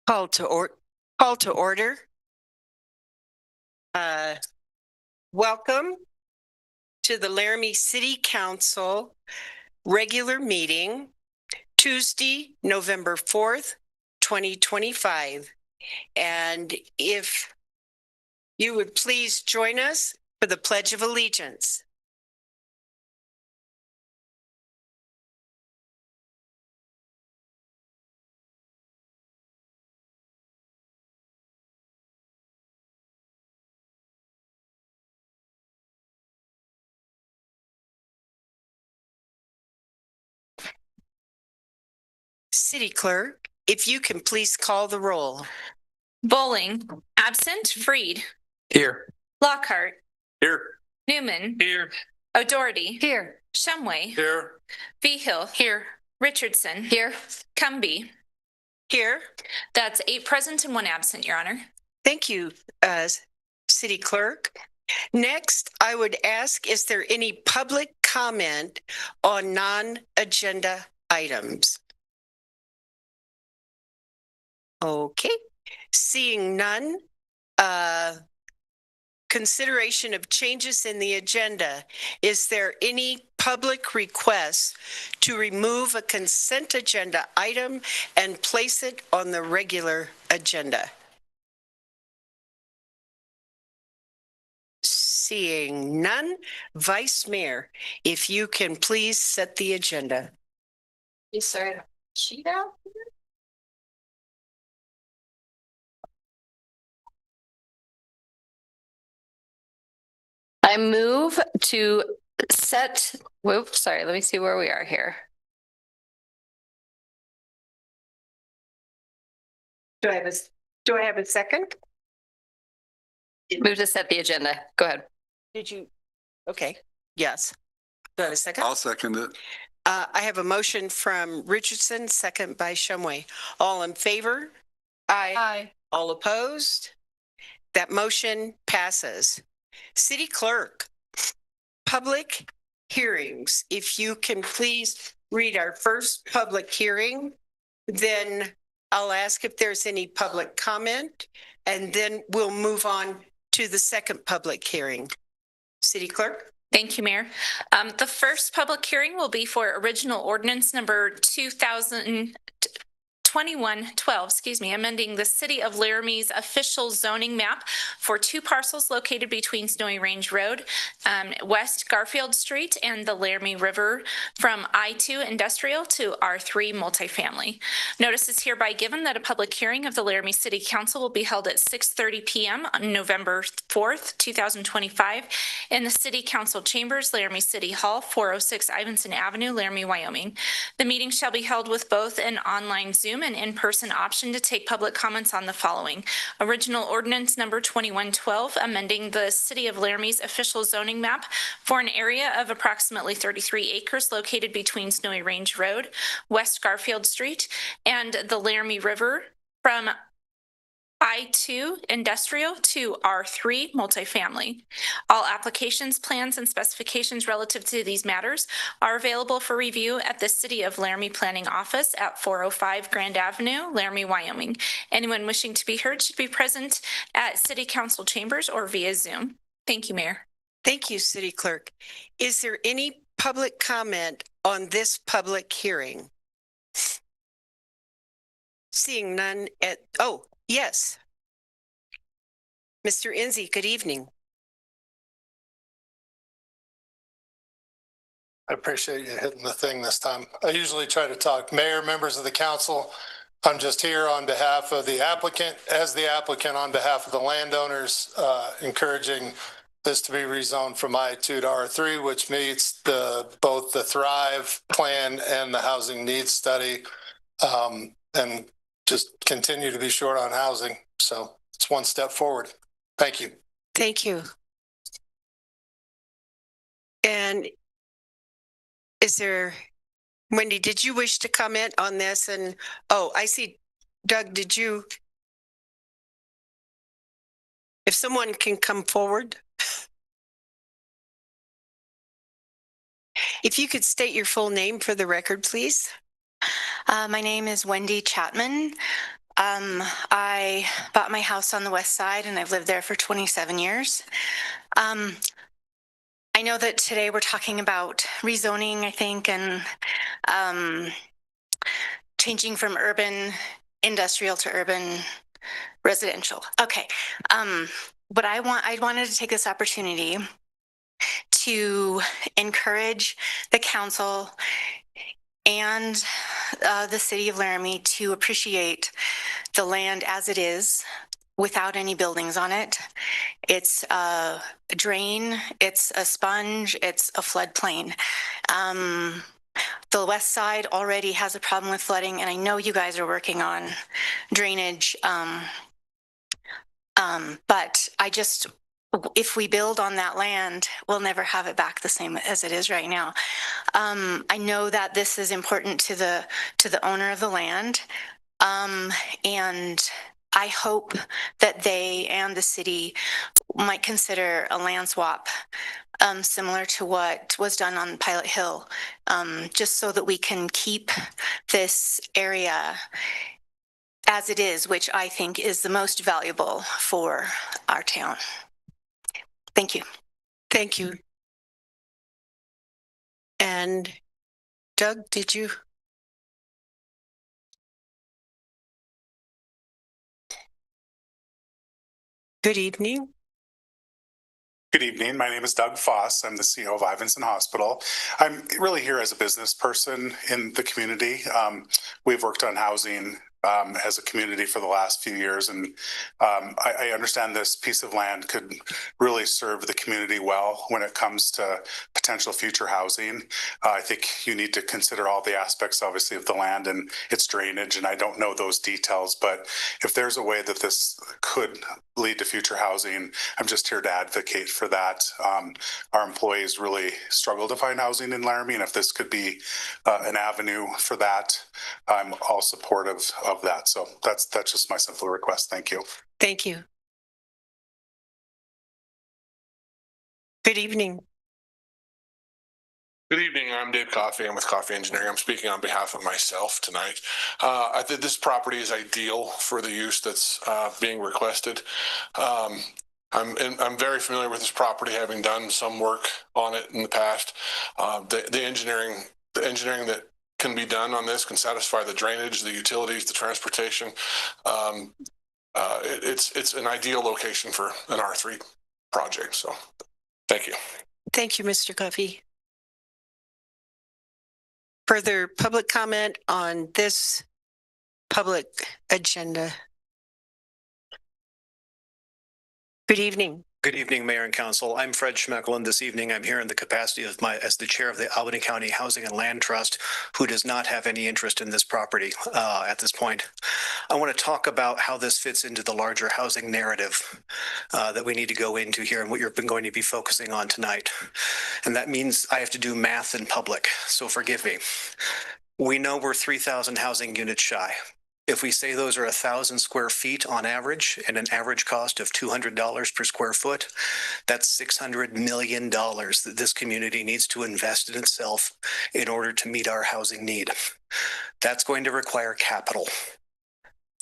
Call to order. Welcome to the Laramie City Council regular meeting, Tuesday, November 4th, 2025. And if you would please join us for the Pledge of Allegiance. City Clerk, if you can please call the roll. Bowling, absent. Freed. Here. Lockhart. Here. Newman. Here. O'Doherty. Here. Shumway. Here. Vigil. Here. Richardson. Here. Cumby. Here. That's 8 present and 1 absent, Your Honor. Thank you, City Clerk. Next, I would ask, is there any public comment on non-agenda items? Okay, seeing none, consideration of changes in the agenda. Is there any public request to remove a consent agenda item and place it on the regular agenda? Seeing none, Vice Mayor, if you can please set the agenda. Is there a sheet out? I move to set, whoops, sorry, let me see where we are here. Do I have a second? Move to set the agenda. Go ahead. Did you? Okay, yes. Do I have a second? I'll second it. I have a motion from Richardson, second by Shumway. All in favor? Aye. Aye. All opposed? That motion passes. City Clerk, public hearings. If you can please read our first public hearing, then I'll ask if there's any public comment, and then we'll move on to the second public hearing. City Clerk. Thank you, Mayor. The first public hearing will be for original ordinance number 2021-12, amending the City of Laramie's official zoning map for 2 parcels located between Snowy Range Road, West Garfield Street, and the Laramie River from I-2 industrial to R3 multifamily. Notice is hereby given that a public hearing of the Laramie City Council will be held at 6:30 p.m. on November 4th, 2025 in the City Council Chambers, Laramie City Hall, 406 Ivinson Avenue, Laramie, Wyoming. The meeting shall be held with both an online Zoom and in-person option to take public comments on the following. Original ordinance number 2112, amending the City of Laramie's official zoning map for an area of approximately 33 acres located between Snowy Range Road, West Garfield Street, and the Laramie River from I-2 industrial to R3 multifamily. All applications, plans, and specifications relative to these matters are available for review at the City of Laramie Planning Office at 405 Grand Avenue, Laramie, Wyoming. Anyone wishing to be heard should be present at City Council Chambers or via Zoom. Thank you, Mayor. Thank you, City Clerk. Is there any public comment on this public hearing? Seeing none yes. Mr. Enzi, good evening. I appreciate you hitting the thing this time. I usually try to talk. Mayor, members of the council, I'm just here on behalf of the applicant, on behalf of the landowners, encouraging this to be rezoned from I-2 to R3, which meets both the Thrive plan and the housing needs study, and just continue to be short on housing. So it's one step forward. Thank you. Thank you. And is there, Wendy, did you wish to comment on this? And I see, Doug, did you? If someone can come forward. If you could state your full name for the record, please. My name is Wendy Chapman. I bought my house on the west side and I've lived there for 27 years. I know that today we're talking about rezoning, I think, and changing from urban industrial to urban residential. Okay. But I wanted to take this opportunity to encourage the council and the city of Laramie to appreciate the land as it is without any buildings on it. It's a drain, it's a sponge, it's a floodplain. The west side already has a problem with flooding, and I know you guys are working on drainage. But if we build on that land, we'll never have it back the same as it is right now. I know that this is important to the owner of the land, and I hope that they and the city might consider a land swap, similar to what was done on Pilot Hill, just so that we can keep this area as it is, which I think is the most valuable for our town. Thank you. Thank you. And Doug, did you? Good evening. Good evening. My name is Doug Foss. I'm the CEO of Ivanson Hospital. I'm really here as a business person in the community. We've worked on housing as a community for the last few years, and I understand this piece of land could really serve the community well when it comes to potential future housing. I think you need to consider all the aspects, obviously, of the land and its drainage, and I don't know those details, but if there's a way that this could lead to future housing, I'm just here to advocate for that. Our employees really struggle to find housing in Laramie, and if this could be an avenue for that, I'm all supportive of that. So that's just my simple request. Thank you. Thank you. Good evening. Good evening. I'm Dave Coffey. I'm with Coffey Engineering. I'm speaking on behalf of myself tonight. I think this property is ideal for the use that's being requested. I'm very familiar with this property, having done some work on it in the past. The engineering that can be done on this can satisfy the drainage, the utilities, the transportation. It's an ideal location for an R3 project. So, thank you. Thank you, Mr. Coffey. Further public comment on this public agenda? Good evening. Good evening, Mayor and Council. I'm Fred Schmeckel, and this evening I'm here in the capacity of as the chair of the Albany County Housing and Land Trust, who does not have any interest in this property at this point. I want to talk about how this fits into the larger housing narrative that we need to go into here and what you're going to be focusing on tonight. And that means I have to do math in public, so forgive me. We know we're 3,000 housing units shy. If we say those are 1,000 square feet on average and an average cost of $200 per square foot, that's $600 million that this community needs to invest in itself in order to meet our housing need. That's going to require capital.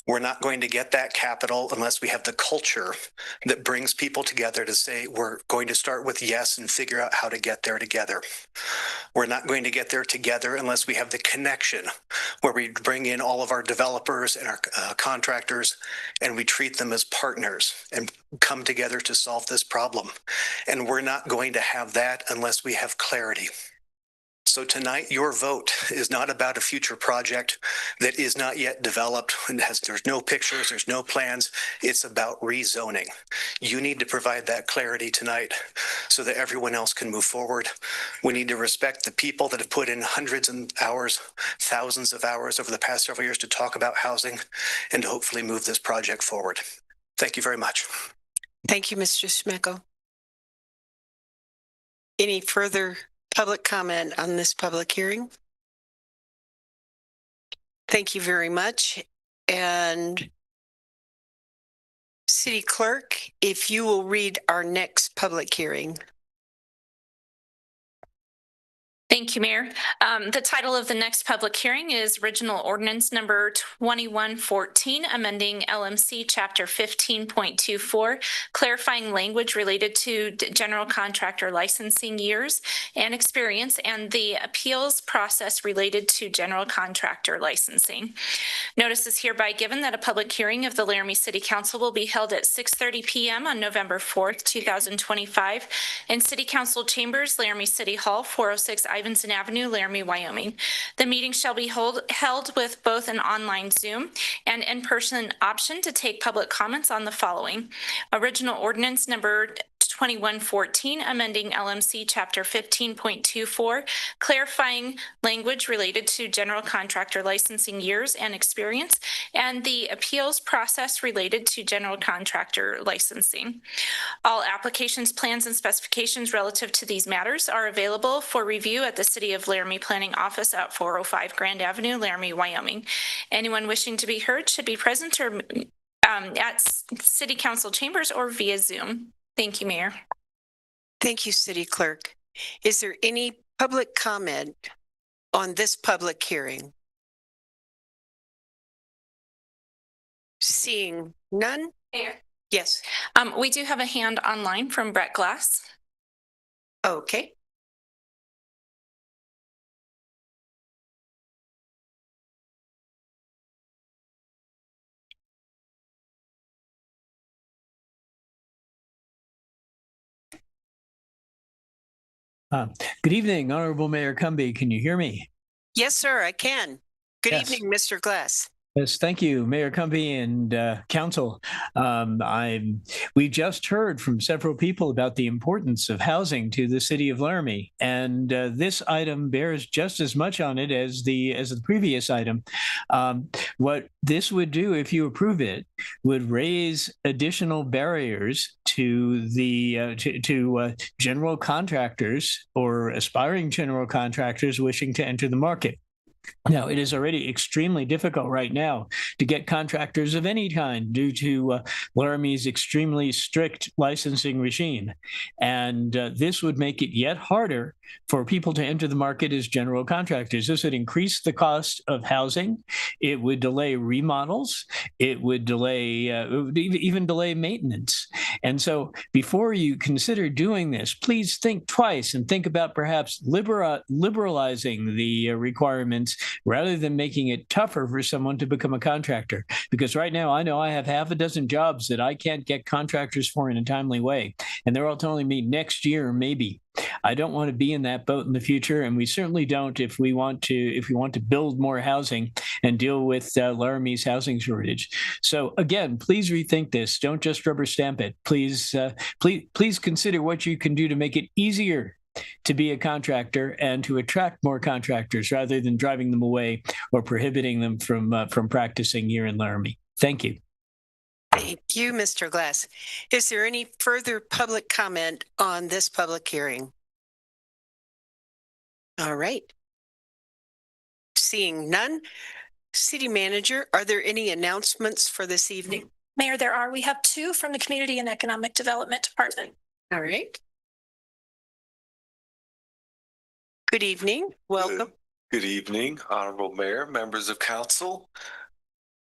We're not going to get that capital unless we have the culture that brings people together to say, we're going to start with yes and figure out how to get there together. We're not going to get there together unless we have the connection where we bring in all of our developers and our contractors and we treat them as partners and come together to solve this problem. And we're not going to have that unless we have clarity. So tonight, your vote is not about a future project that is not yet developed and there's no pictures, there's no plans. It's about rezoning. You need to provide that clarity tonight so that everyone else can move forward. We need to respect the people that have put in hundreds of hours, thousands of hours over the past several years to talk about housing and to hopefully move this project forward. Thank you very much. Thank you, Mr. Schmeckel. Any further public comment on this public hearing? Thank you very much. And City Clerk, if you will read our next public hearing. Thank you, Mayor. The title of the next public hearing is Original Ordinance Number 2114, amending LMC Chapter 15.24, clarifying language related to general contractor licensing years and experience and the appeals process related to general contractor licensing. Notice is hereby given that a public hearing of the Laramie City Council will be held at 6:30 p.m. on November 4th, 2025 in City Council Chambers, Laramie City Hall, 406 Ivinson Avenue, Laramie, Wyoming. The meeting shall be held with both an online Zoom and in-person option to take public comments on the following. Original Ordinance Number 2114, amending LMC Chapter 15.24, clarifying language related to general contractor licensing years and experience, and the appeals process related to general contractor licensing. All applications, plans, and specifications relative to these matters are available for review at the City of Laramie Planning Office at 405 Grand Avenue, Laramie, Wyoming. Anyone wishing to be heard should be present or at City Council chambers or via Zoom. Thank you, Mayor. Thank you, City Clerk. Is there any public comment on this public hearing? Seeing none? Mayor. Yes. We do have a hand online from Brett Glass. Okay. Good evening, Honorable Mayor Cumby. Can you hear me? Yes, sir, I can. Good Yes. evening, Mr. Glass. Yes, thank you, Mayor Cumby and Council. We just heard from several people about the importance of housing to the city of Laramie, and this item bears just as much on it as the previous item. What this would do, if you approve it, would raise additional barriers to the general contractors or aspiring general contractors wishing to enter the market. Now, it is already extremely difficult right now to get contractors of any kind due to Laramie's extremely strict licensing regime. And this would make it yet harder for people to enter the market as general contractors. This would increase the cost of housing. It would delay remodels. It would delay, even delay maintenance. And so before you consider doing this, please think twice and think about perhaps liberalizing the requirements rather than making it tougher for someone to become a contractor. Because right now, I know I have half a dozen jobs that I can't get contractors for in a timely way. And they're all telling me next year, maybe. I don't want to be in that boat in the future, and we certainly don't if we want to build more housing and deal with Laramie's housing shortage. So again, please rethink this. Don't just rubber stamp it. Please consider what you can do to make it easier to be a contractor and to attract more contractors rather than driving them away or prohibiting them from practicing here in Laramie. Thank you. Thank you, Mr. Glass. Is there any further public comment on this public hearing? All right. Seeing none, City Manager, are there any announcements for this evening? Mayor, there are. We have two from the Community and Economic Development Department. All right. Good evening. Welcome. Good evening, Honorable Mayor, members of Council.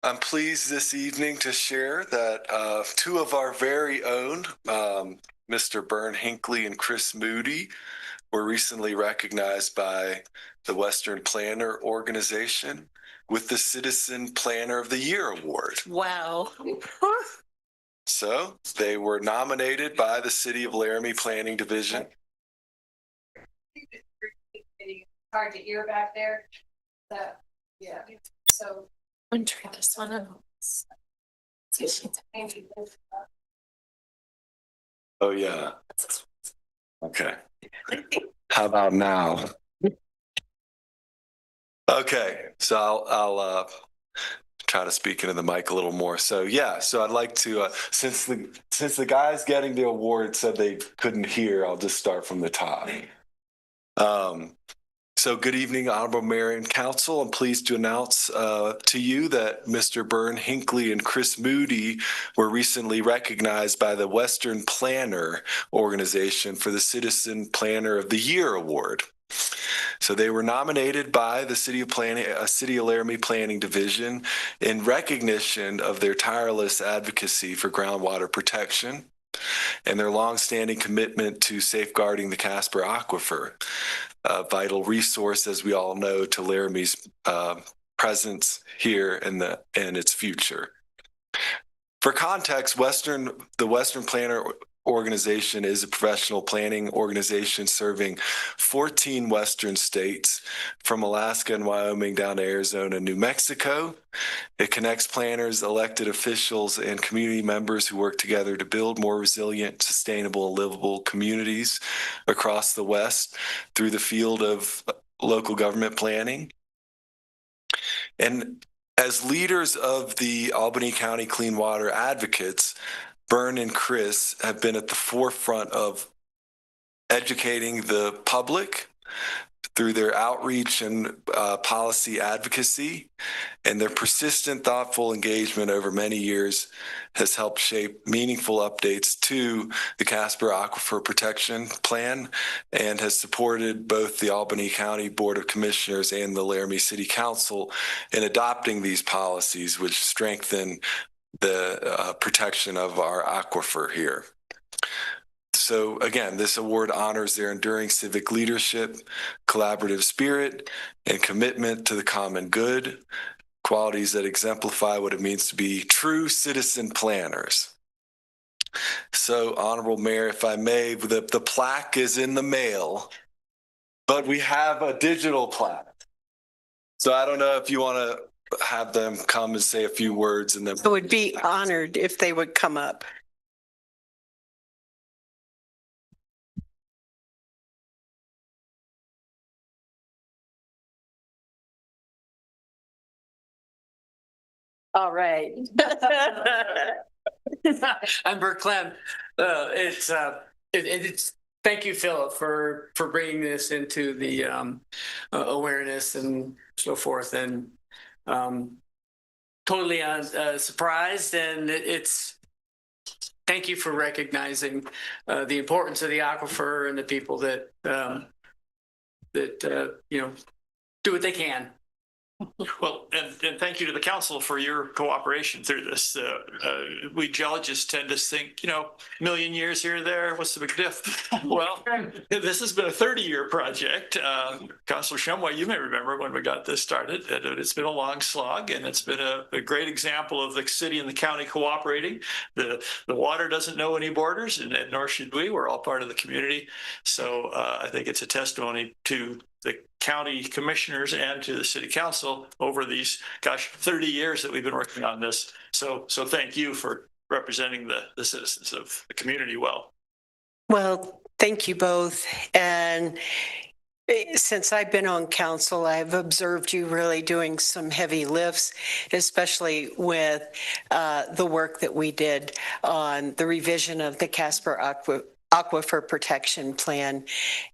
I'm pleased this evening to share that two of our very own, Mr. Bern Hinckley and Chris Moody, were recently recognized by the Western Planner Organization with the Citizen Planner of the Year Award. Wow. So they were nominated by the City of Laramie Planning Division. Hard to hear back there. Yeah. So I'm trying this one out. Oh, yeah. Okay. How about now? Okay, so I'll try to speak into the mic a little more. So yeah, so I'd like to since the guys getting the award said they couldn't hear, I'll just start from the top. So good evening, Honorable Mayor and Council. I'm pleased to announce to you that Mr. Bern Hinckley and Chris Moody were recently recognized by the Western Planner Organization for the Citizen Planner of the Year Award. So they were nominated by the City of Laramie Planning Division in recognition of their tireless advocacy for groundwater protection and their longstanding commitment to safeguarding the Casper Aquifer, a vital resource, as we all know, to Laramie's presence here and its future. For context, the Western Planner Organization is a professional planning organization serving 14 Western states, from Alaska and Wyoming down to Arizona and New Mexico. It connects planners, elected officials, and community members who work together to build more resilient, sustainable, and livable communities across the West through the field of local government planning. And as leaders of the Albany County Clean Water Advocates, Bern and Chris have been at the forefront of educating the public through their outreach and policy advocacy, and their persistent, thoughtful engagement over many years has helped shape meaningful updates to the Casper Aquifer Protection Plan and has supported both the Albany County Board of Commissioners and the Laramie City Council in adopting these policies, which strengthen the protection of our aquifer here. So again, this award honors their enduring civic leadership, collaborative spirit, and commitment to the common good, qualities that exemplify what it means to be true citizen planners. So, Honorable Mayor, if I may, the plaque is in the mail, but we have a digital plaque. So I don't know if you want to have them come and say a few words, and then I would be honored if they would come up. All right. I'm Bert Clem. It's thank you, Philip, for bringing this into the awareness and so forth, and totally surprised, and it's thank you for recognizing the importance of the aquifer and the people that do what they can. Well, and thank you to the council for your cooperation through this. We geologists tend to think, million years here or there, what's the big diff? Well, this has been a 30-year project. Councilor Shumway, you may remember when we got this started. It's been a long slog, and it's been a great example of the city and the county cooperating. The water doesn't know any borders, and nor should we. We're all part of the community. So I think it's a testimony to the county commissioners and to the city council over these, 30 years that we've been working on this. So thank you for representing the citizens of the community well. Well, thank you both. And since I've been on council, I've observed you really doing some heavy lifts, especially with the work that we did on the revision of the Casper Aquifer Protection Plan.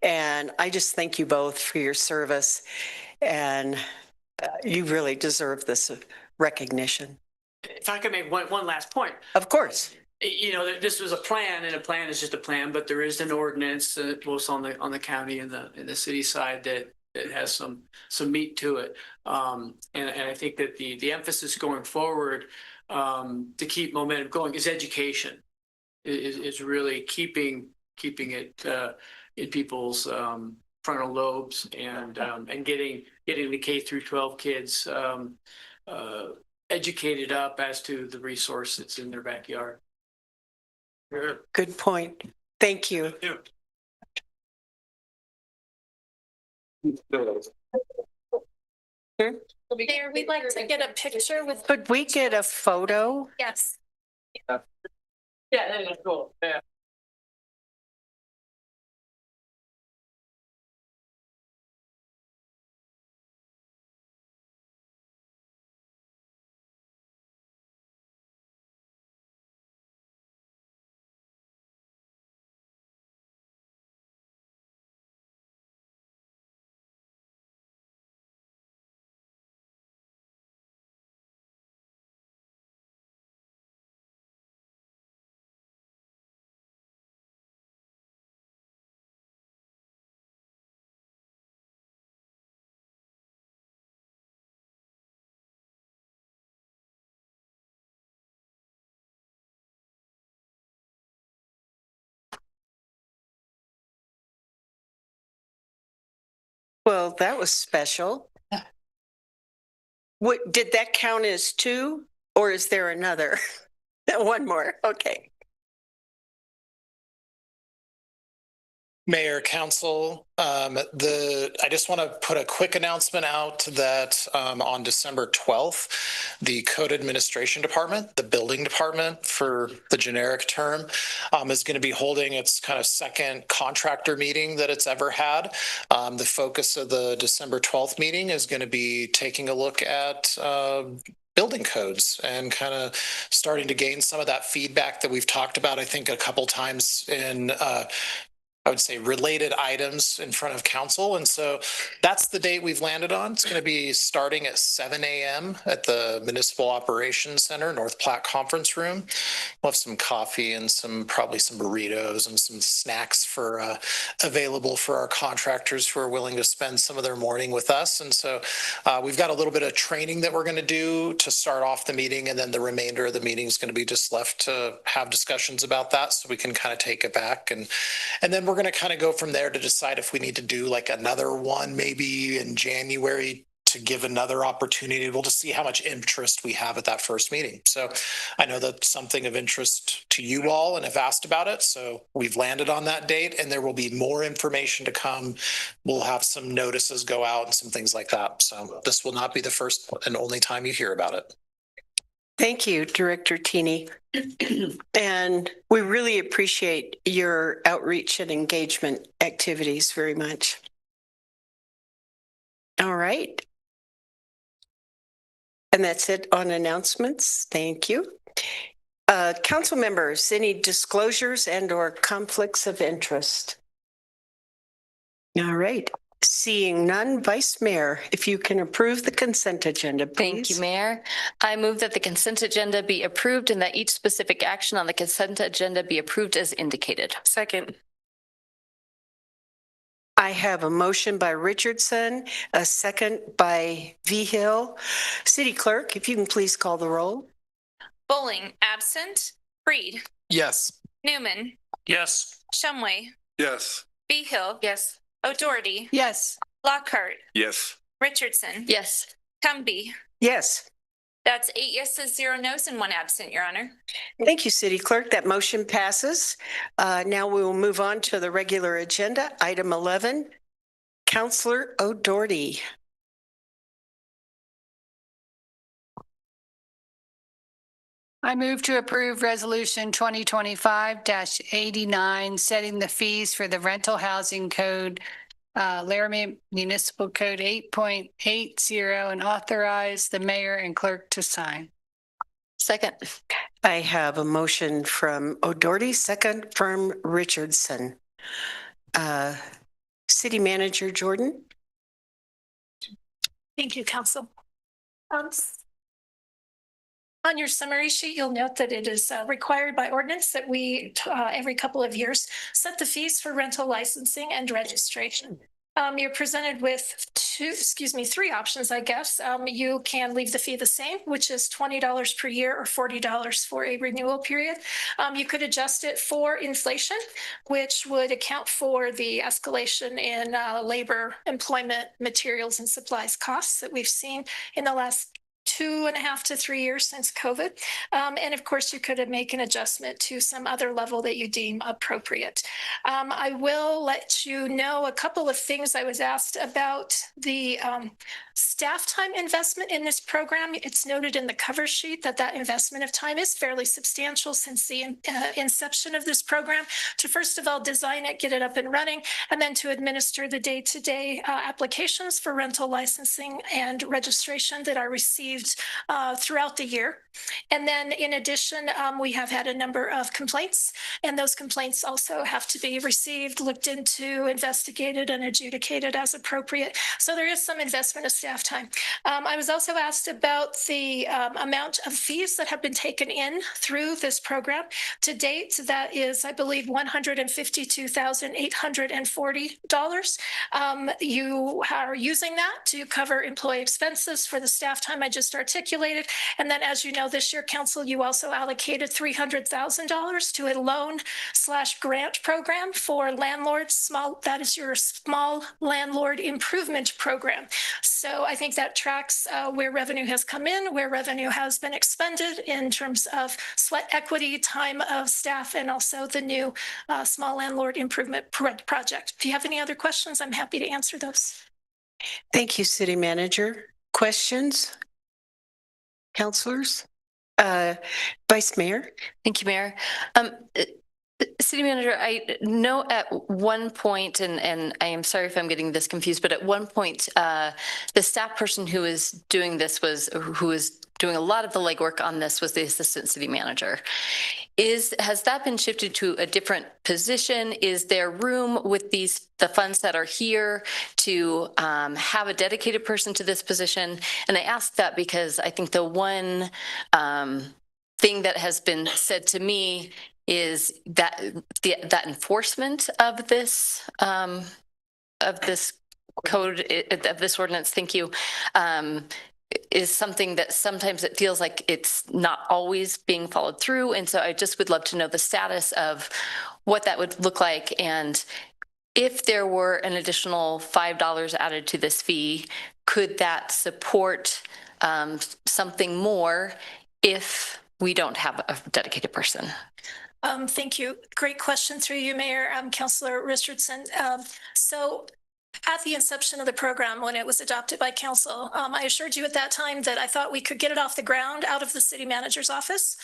And I just thank you both for your service, and you really deserve this recognition. If I could make one last point. Of course. This was a plan, and a plan is just a plan, but there is an ordinance, both on the county and the city side, that has some meat to it. And I think that the emphasis going forward to keep momentum going is education. Is really keeping it in people's frontal lobes, and getting the K through 12 kids educated up as to the resource that's in their backyard. Good point. Thank you. Mayor, we'd like to get a picture with. Could we get a photo? Yes. Yeah, that's cool. Yeah. Well, that was special. What, did that count as two, or is there another? One more, okay. Mayor, Council, I just want to put a quick announcement out that on December 12th, the Code Administration Department, the building department for the generic term, is going to be holding its kind of second contractor meeting that it's ever had. The focus of the December 12th meeting is going to be taking a look at building codes and kind of starting to gain some of that feedback that we've talked about, I think, a couple times in I would say related items in front of council. And so that's the date we've landed on. It's going to be starting at 7 a.m. at the Municipal Operations Center, North Platte Conference Room. We'll have some coffee and probably some burritos and some snacks for available for our contractors who are willing to spend some of their morning with us. And so we've got a little bit of training that we're going to do to start off the meeting. And then the remainder of the meeting is going to be just left to have discussions about that so we can kind of take it back. And then we're going to kind of go from there to decide if we need to do like another one maybe in January to give another opportunity. We'll just see how much interest we have at that first meeting. So I know that's something of interest to you all and have asked about it. So we've landed on that date and there will be more information to come. We'll have some notices go out and some things like that. So this will not be the first and only time you hear about it. Thank you, Director Tini. And we really appreciate your outreach and engagement activities very much. All right. And that's it on announcements. Thank you. Council members, any disclosures and or conflicts of interest? All right. Seeing none, Vice Mayor, if you can approve the consent agenda, please. Thank you, Mayor. I move that the consent agenda be approved and that each specific action on the consent agenda be approved as indicated. Second. I have a motion by Richardson, a second by Vigil. City Clerk, if you can please call the roll. Bowling, absent. Reed. Yes. Newman. Yes. Shumway. Yes. Behill. Yes. O'Doherty. Yes. Lockhart. Yes. Richardson. Yes. Cumby. Yes. That's 8 yeses, 0 nos, and 1 absent, Your Honor. Thank you, City Clerk. That motion passes. Now we will move on to the regular agenda. Item 11, Councilor O'Doherty. I move to approve Resolution 2025-89, setting the fees for the rental housing code, Laramie Municipal Code 8.80, and authorize the mayor and clerk to sign. Second. I have a motion from O'Doherty, second from Richardson. City Manager Jordan. Thank you, Council. On your summary sheet, you'll note that it is required by ordinance that we, every couple of years, set the fees for rental licensing and registration. You're presented with three options, I guess. You can leave the fee the same, which is $20 per year or $40 for a renewal period. You could adjust it for inflation, which would account for the escalation in labor, employment, materials, and supplies costs that we've seen in the last 2.5 to 3 years since COVID. And of course, you could make an adjustment to some other level that you deem appropriate. I will let you know a couple of things I was asked about the staff time investment in this program. It's noted in the cover sheet that that investment of time is fairly substantial since the inception of this program to first of all design it, get it up and running, and then to administer the day-to-day applications for rental licensing and registration that are received throughout the year. And then in addition, we have had a number of complaints, and those complaints also have to be received, looked into, investigated, and adjudicated as appropriate. So there is some investment of staff time. I was also asked about the amount of fees that have been taken in through this program. To date, that is, I believe, $152,840. You are using that to cover employee expenses for the staff time I just just articulated. And then, as you know, this year, council, you also allocated $300,000 to a loan/grant program for landlords, that is your small landlord improvement program. So I think that tracks where revenue has come in, where revenue has been expended in terms of sweat equity, time of staff, and also the new small landlord improvement project. If you have any other questions, I'm happy to answer those. Thank you, City Manager. Questions? Councilors? Vice Mayor? Thank you, Mayor. City Manager, I know at one point, and I am sorry if I'm getting this confused, but at one point, the staff person who was doing this who was doing a lot of the legwork on this was the assistant city manager. Has that been shifted to a different position? Is there room with the funds that are here to have a dedicated person to this position? And I ask that because I think the one thing that has been said to me is that that enforcement of this code, of this ordinance, thank you, is something that sometimes it feels like it's not always being followed through. And so I just would love to know the status of what that would look like. And if there were an additional $5 added to this fee, could that support something more if we don't have a dedicated person? Thank you. Great question through you, Mayor. Councilor Richardson. So at the inception of the program, when it was adopted by council, I assured you at that time that I thought we could get it off the ground out of the city manager's office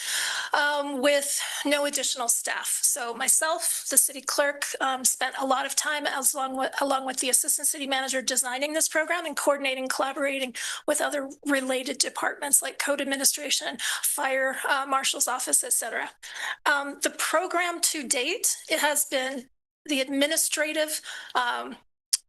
with no additional staff. So myself, the city clerk, spent a lot of time along with the assistant city manager designing this program and coordinating, collaborating with other related departments like code administration, fire marshal's office, et cetera. The program to date, it has been the administrative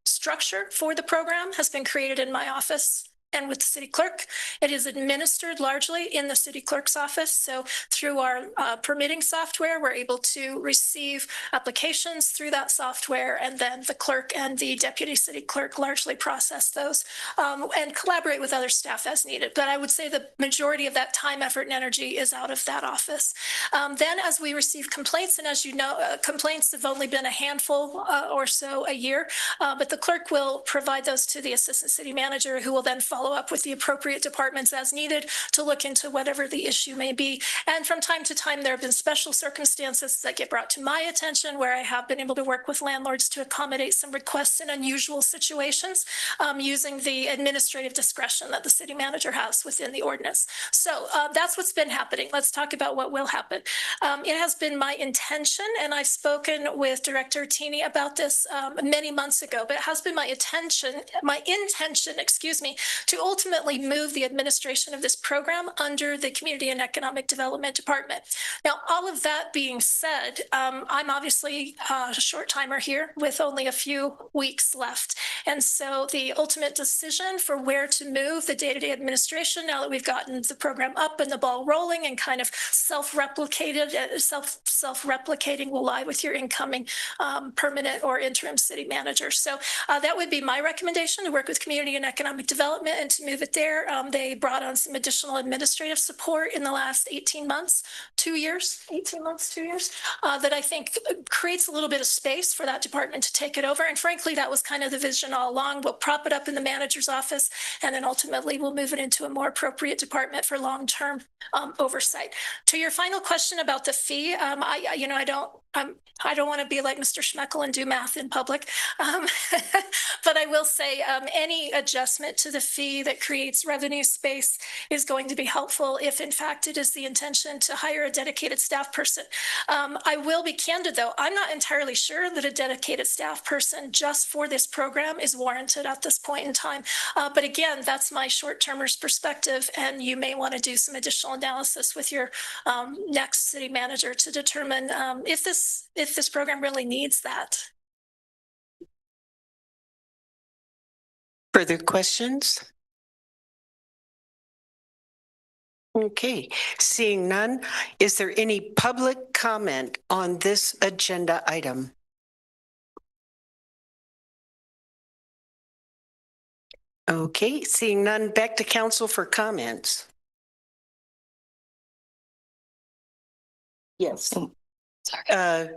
structure for the program has been created in my office and with the city clerk. It is administered largely in the city clerk's office. So through our permitting software, we're able to receive applications through that software, and then the clerk and the deputy city clerk largely process those and collaborate with other staff as needed. But I would say the majority of that time, effort, and energy is out of that office. Then as we receive complaints, and as you know, complaints have only been a handful or so a year, but the clerk will provide those to the assistant city manager, who will then follow up with the appropriate departments as needed to look into whatever the issue may be. And from time to time, there have been special circumstances that get brought to my attention where I have been able to work with landlords to accommodate some requests in unusual situations using the administrative discretion that the city manager has within the ordinance. So that's what's been happening. Let's talk about what will happen. It has been my intention, and I've spoken with Director Tini about this many months ago, but it has been my intention, to ultimately move the administration of this program under the Community and Economic Development Department. Now, all of that being said, I'm obviously a short timer here with only a few weeks left. And so the ultimate decision for where to move the day-to-day administration, now that we've gotten the program up and the ball rolling and kind of self-replicating, will lie with your incoming permanent or interim city manager. So that would be my recommendation, to work with Community and Economic Development and to move it there. They brought on some additional administrative support in the last 18 months, 2 years, 18 months, 2 years, that I think creates a little bit of space for that department to take it over. And frankly, that was kind of the vision all along. We'll prop it up in the manager's office, and then ultimately we'll move it into a more appropriate department for long-term oversight. To your final question about the fee, I don't want to be like Mr. Schmeckel and do math in public, but I will say any adjustment to the fee that creates revenue space is going to be helpful if in fact it is the intention to hire a dedicated staff person. I will be candid though, I'm not entirely sure that a dedicated staff person just for this program is warranted at this point in time. But again, that's my short-termers perspective, and you may want to do some additional analysis with your next city manager to determine if this program really needs that. Further questions? Okay, seeing none, is there any public comment on this agenda item? Okay, seeing none, back to council for comments. Yes. Sorry.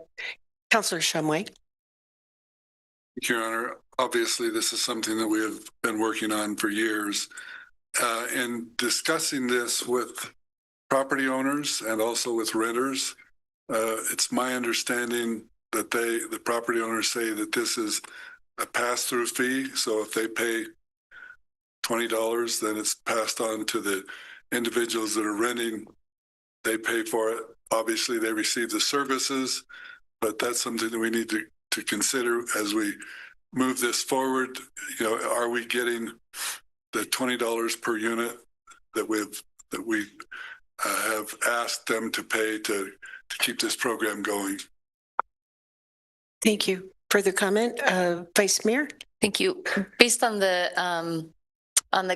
Councilor Shumway. Thank you, Your Honor. Obviously, this is something that we have been working on for years. In discussing this with property owners and also with renters, it's my understanding that the property owners say that this is a pass-through fee. So if they pay $20, then it's passed on to the individuals that are renting. They pay for it. Obviously, they receive the services, but that's something that we need to consider as we move this forward. You know, are we getting the $20 per unit that we have asked them to pay to keep this program going? Thank you. Further comment, Vice Mayor? Thank you. Based on the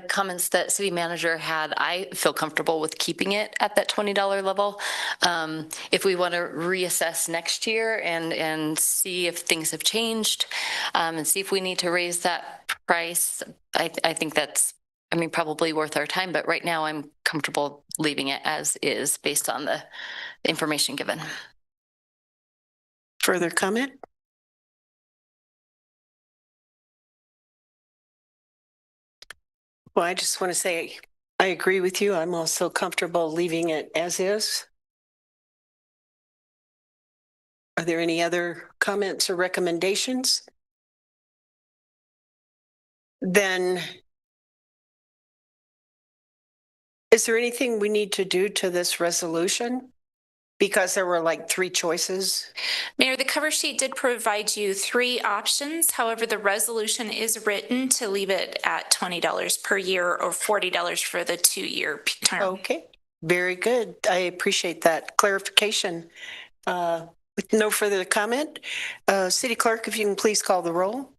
comments that city manager had, I feel comfortable with keeping it at that $20 level. If we want to reassess next year and see if things have changed, and see if we need to raise that price, I think that's, I mean, probably worth our time. But right now I'm comfortable leaving it as is based on the information given. Further comment? Well, I just want to say I agree with you. I'm also comfortable leaving it as is. Are there any other comments or recommendations? Then, is there anything we need to do to this resolution? Because there were like 3 choices. Mayor, the cover sheet did provide you 3 options. However, the resolution is written to leave it at $20 per year or $40 for the 2-year term. Okay, very good. I appreciate that clarification. With no further comment, City Clerk, if you can please call the roll.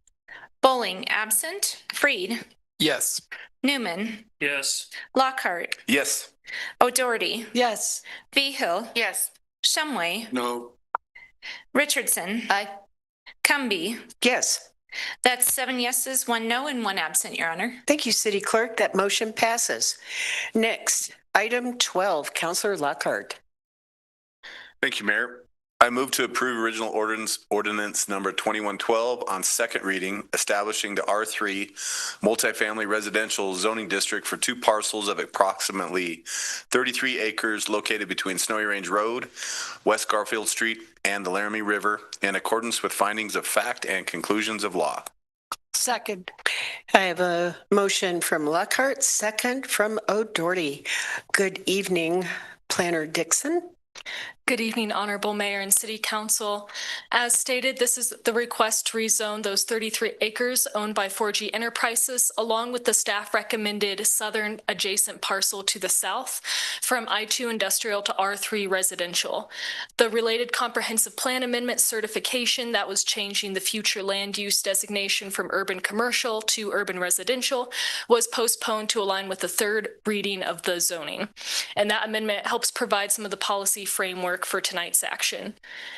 Bowling, absent. Freed. Yes. Newman. Yes. Lockhart. Yes. O'Doherty. Yes. Vigil. Yes. Shumway. No. Richardson. Aye. Cumby. Yes. That's 7 yeses, 1 no, and 1 absent, Your Honor. Thank you, City Clerk. That motion passes. Next, item 12, Councilor Lockhart. Thank you, Mayor. I move to approve original ordinance number 2112 on second reading, establishing the R3 multifamily residential zoning district for 2 parcels of approximately 33 acres located between Snowy Range Road, West Garfield Street, and the Laramie River in accordance with findings of fact and conclusions of law. Second. I have a motion from Lockhart, second from O'Doherty. Good evening, Planner Dixon. Good evening, Honorable Mayor and City Council. As stated, this is the request to rezone those 33 acres owned by 4G Enterprises, along with the staff recommended southern adjacent parcel to the south from I-2 industrial to R3 residential. The related comprehensive plan amendment certification that was changing the future land use designation from urban commercial to urban residential was postponed to align with the 3rd reading of the zoning. And that amendment helps provide some of the policy framework for tonight's action.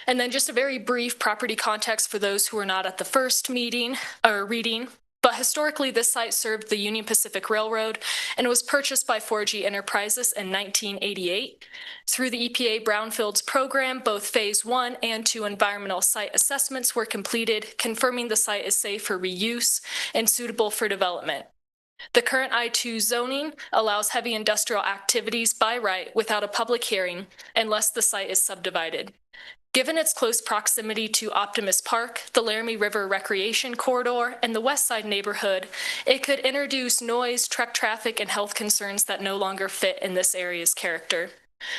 And then just a very brief property context for those who were not at the first meeting or reading. But historically, this site served the Union Pacific Railroad and was purchased by 4G Enterprises in 1988. Through the EPA Brownfields program, both Phase 1 and 2 environmental site assessments were completed, confirming the site is safe for reuse and suitable for development. The current I-2 zoning allows heavy industrial activities by right without a public hearing unless the site is subdivided. Given its close proximity to Optimus Park, the Laramie River Recreation Corridor, and the West Side neighborhood, it could introduce noise, truck traffic, and health concerns that no longer fit in this area's character.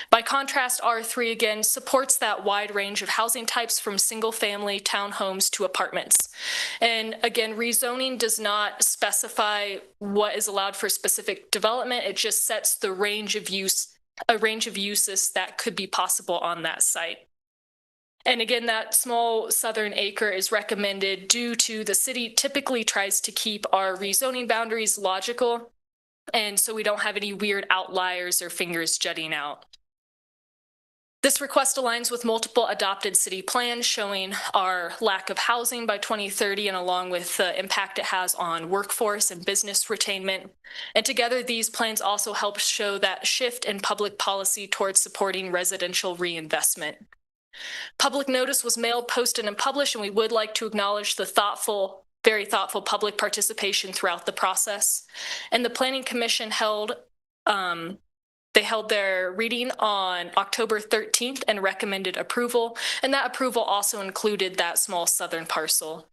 By contrast, R3 again supports that wide range of housing types from single-family townhomes to apartments. And again, rezoning does not specify what is allowed for specific development. It just sets the range of uses that could be possible on that site. And again, that small southern acre is recommended due to the city typically tries to keep our rezoning boundaries logical, and so we don't have any weird outliers or fingers jutting out. This request aligns with multiple adopted city plans showing our lack of housing by 2030 and along with the impact it has on workforce and business retainment. And together, these plans also help show that shift in public policy towards supporting residential reinvestment. Public notice was mailed, posted, and published, and we would like to acknowledge the very thoughtful public participation throughout the process. And the Planning Commission held their reading on October 13th and recommended approval, and that approval also included that small southern parcel.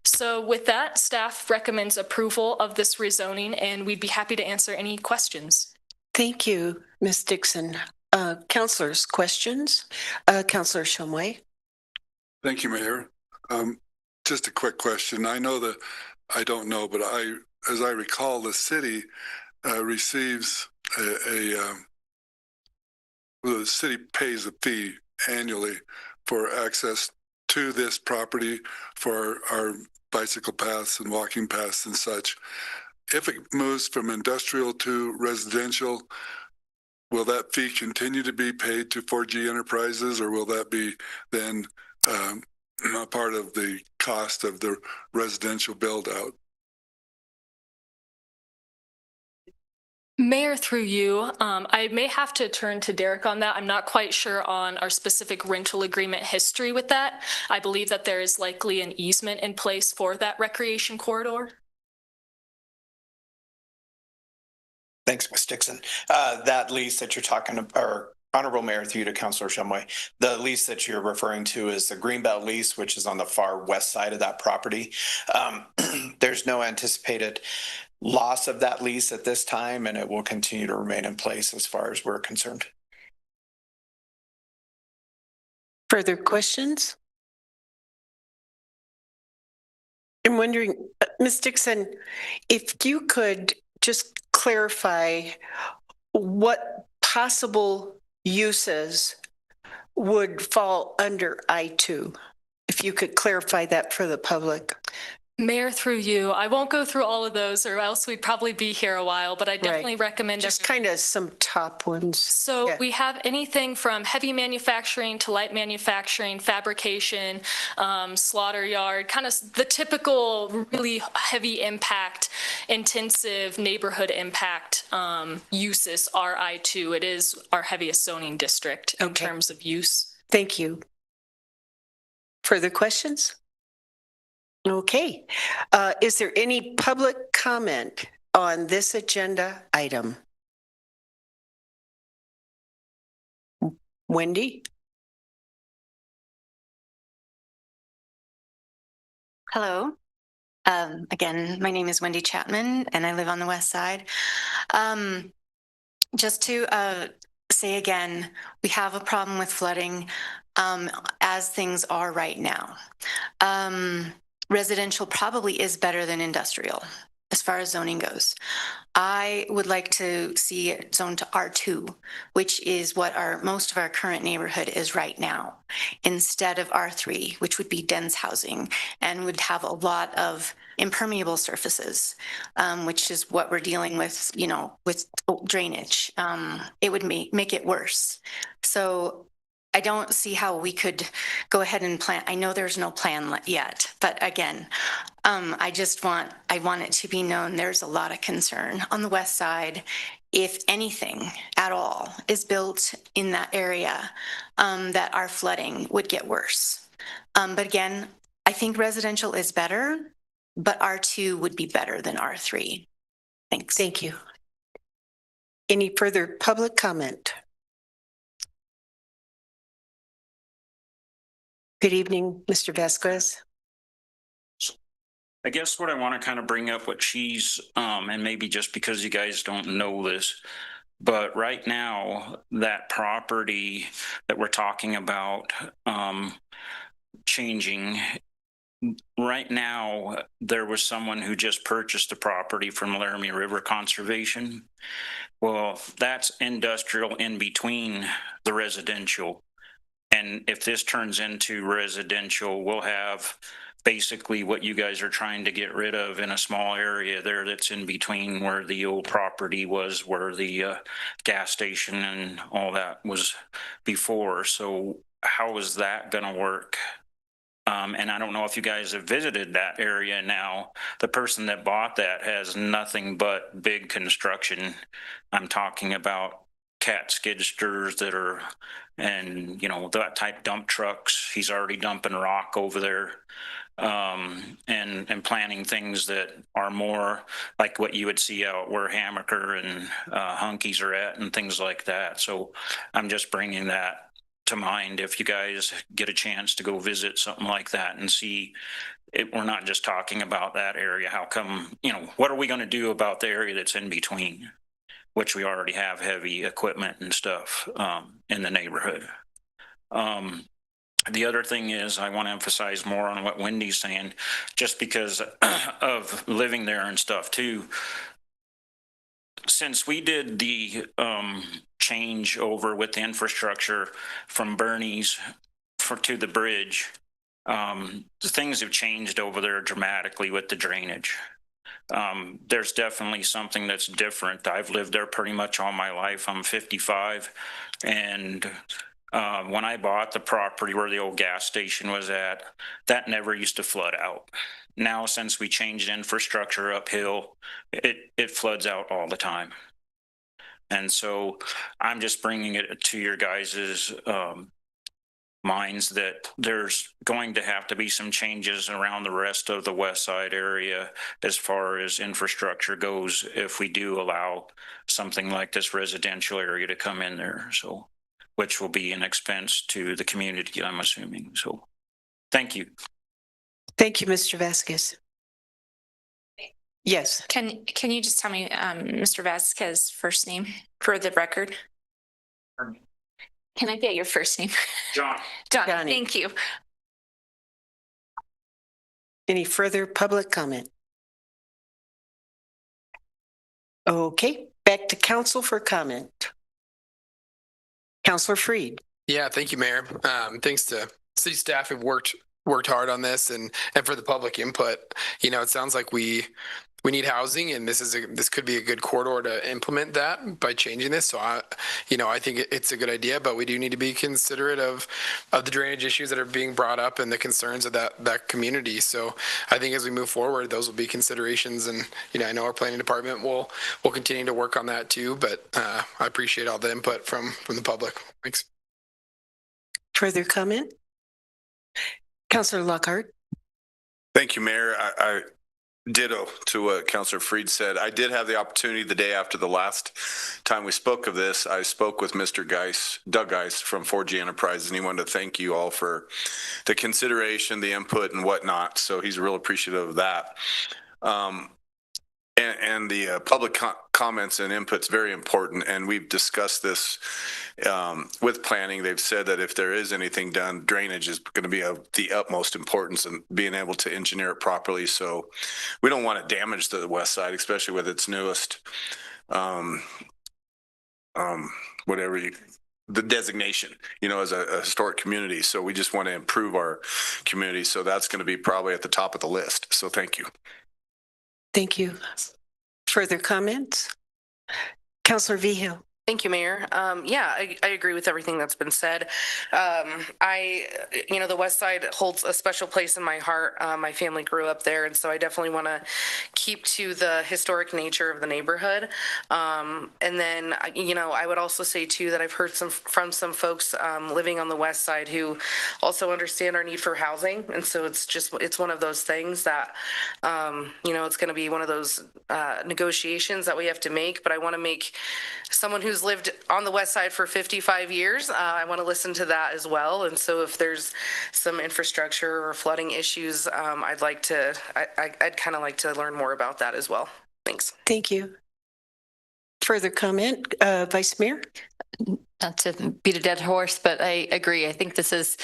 So with that, staff recommends approval of this rezoning, and we'd be happy to answer any questions. Thank you, Ms. Dixon. Councilors, questions? Councilor Shumway. Thank you, Mayor. Just a quick question. I know that I don't know, but as I recall, the city receives the city pays a fee annually for access to this property for our bicycle paths and walking paths and such. If it moves from industrial to residential, will that fee continue to be paid to 4G Enterprises, or will that be then a part of the cost of the residential build out? Mayor, through you, I may have to turn to Derek on that. I'm not quite sure on our specific rental agreement history with that. I believe that there is likely an easement in place for that recreation corridor. Thanks, Ms. Dixon. That lease that you're talking about, or Honorable Mayor, through you to Councilor Shumway, the lease that you're referring to is the Greenbelt lease, which is on the far west side of that property. There's no anticipated loss of that lease at this time, and it will continue to remain in place as far as we're concerned. Further questions? I'm wondering, Ms. Dixon, if you could just clarify what possible uses would fall under I-2, if you could clarify that for the public. Mayor, through you, I won't go through all of those or else we'd probably be here a while, but I definitely recommend just kind of some top ones. So we have anything from heavy manufacturing to light manufacturing, fabrication, slaughter yard, kind of the typical really heavy impact, intensive neighborhood impact uses are I-2. It is our heaviest zoning district in terms of use. Thank you. Further questions? Okay. Is there any public comment on this agenda item? Wendy? Hello. Again, my name is Wendy Chapman and I live on the west side. Just to say again, we have a problem with flooding as things are right now. Residential probably is better than industrial as far as zoning goes. I would like to see it zoned to R2, which is what most of our current neighborhood is right now, instead of R3, which would be dense housing and would have a lot of impermeable surfaces, which is what we're dealing with, with drainage. It would make it worse. So I don't see how we could go ahead and plan. I know there's no plan yet, but again, I want it to be known there's a lot of concern on the west side. If anything at all is built in that area, that our flooding would get worse. But again, I think residential is better, but R2 would be better than R3. Thanks. Thank you. Any further public comment? Good evening, Mr. Vasquez. I guess what I want to kind of bring up what she's, and maybe just because you guys don't know this, but right now that property that we're talking about changing, right now there was someone who just purchased a property from Laramie River Conservation. Well, that's industrial in between the residential. And if this turns into residential, we'll have basically what you guys are trying to get rid of in a small area there that's in between where the old property was, where the gas station and all that was before. So how is that going to work? And I don't know if you guys have visited that area now. The person that bought that has nothing but big construction. I'm talking about cat skidsters that are, and you know, that type dump trucks. He's already dumping rock over there. And planning things that are more like what you would see out where Hammaker and Hunkies are at and things like that. So I'm just bringing that to mind if you guys get a chance to go visit something like that and see it. We're not just talking about that area. How come, you know, what are we going to do about the area that's in between, which we already have heavy equipment and stuff in the neighborhood. The other thing is I want to emphasize more on what Wendy's saying, just because of living there and stuff too. Since we did the change over with the infrastructure from Bernie's to the bridge, things have changed over there dramatically with the drainage. There's definitely something that's different. I've lived there pretty much all my life. I'm 55, and when I bought the property where the old gas station was at, that never used to flood out. Now, since we changed infrastructure uphill, it floods out all the time. And so I'm just bringing it to your guys's minds that there's going to have to be some changes around the rest of the west side area as far as infrastructure goes if we do allow something like this residential area to come in there. So, which will be an expense to the community, I'm assuming. So thank you. Thank you, Mr. Vasquez. Yes. Can you just tell me Mr. Vasquez's first name for the record? Can I get your first name? John. John, Johnny. thank you. Any further public comment? Okay, back to council for comment. Councilor Freed. Yeah, thank you, Mayor. Thanks to city staff who've worked hard on this and for the public input. You know, it sounds like we need housing, and this could be a good corridor to implement that by changing this. So I think it's a good idea, but we do need to be considerate of the drainage issues that are being brought up and the concerns of that community. So I think as we move forward, those will be considerations, and I know our planning department will continue to work on that too. But I appreciate all the input from the public. Thanks. Further comment? Councilor Lockhart. Thank you, Mayor. I ditto to what Councilor Freed said. I did have the opportunity the day after the last time we spoke of this. I spoke with Mr. Doug Geis from 4G Enterprises, and he wanted to thank you all for the consideration, the input, and whatnot. So he's real appreciative of that. And the public comments and input's very important, and we've discussed this with planning. They've said that if there is anything done, drainage is going to be of the utmost importance in being able to engineer it properly. So we don't want to damage the west side, especially with its newest, the designation, as a historic community. So we just want to improve our community. So that's going to be probably at the top of the list. So thank you. Thank you. Further comments? Councilor Vigil. Thank you, Mayor. I agree with everything that's been said. The West Side holds a special place in my heart. My family grew up there, and so I definitely want to keep to the historic nature of the neighborhood. And then, I would also say too that I've heard from some folks living on the West Side who also understand our need for housing, and so it's one of those things that it's going to be one of those negotiations that we have to make. But I want to make someone who's lived on the West Side for 55 years. I want to listen to that as well. And so if there's some infrastructure or flooding issues, I'd kind of like to learn more about that as well. Thanks. Thank you. Further comment, Vice Mayor? Not to beat a dead horse, but I agree. I think this is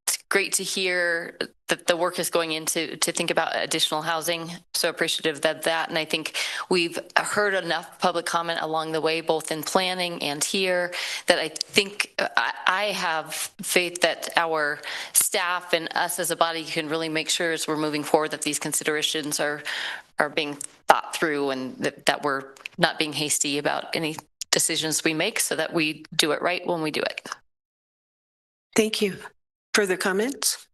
it's great to hear that the work is going into to think about additional housing. So appreciative of that. And I think we've heard enough public comment along the way, both in planning and here, that I think I have faith that our staff and us as a body can really make sure as we're moving forward that these considerations are being thought through, and that we're not being hasty about any decisions we make, so that we do it right when we do it. Thank you. Further comments?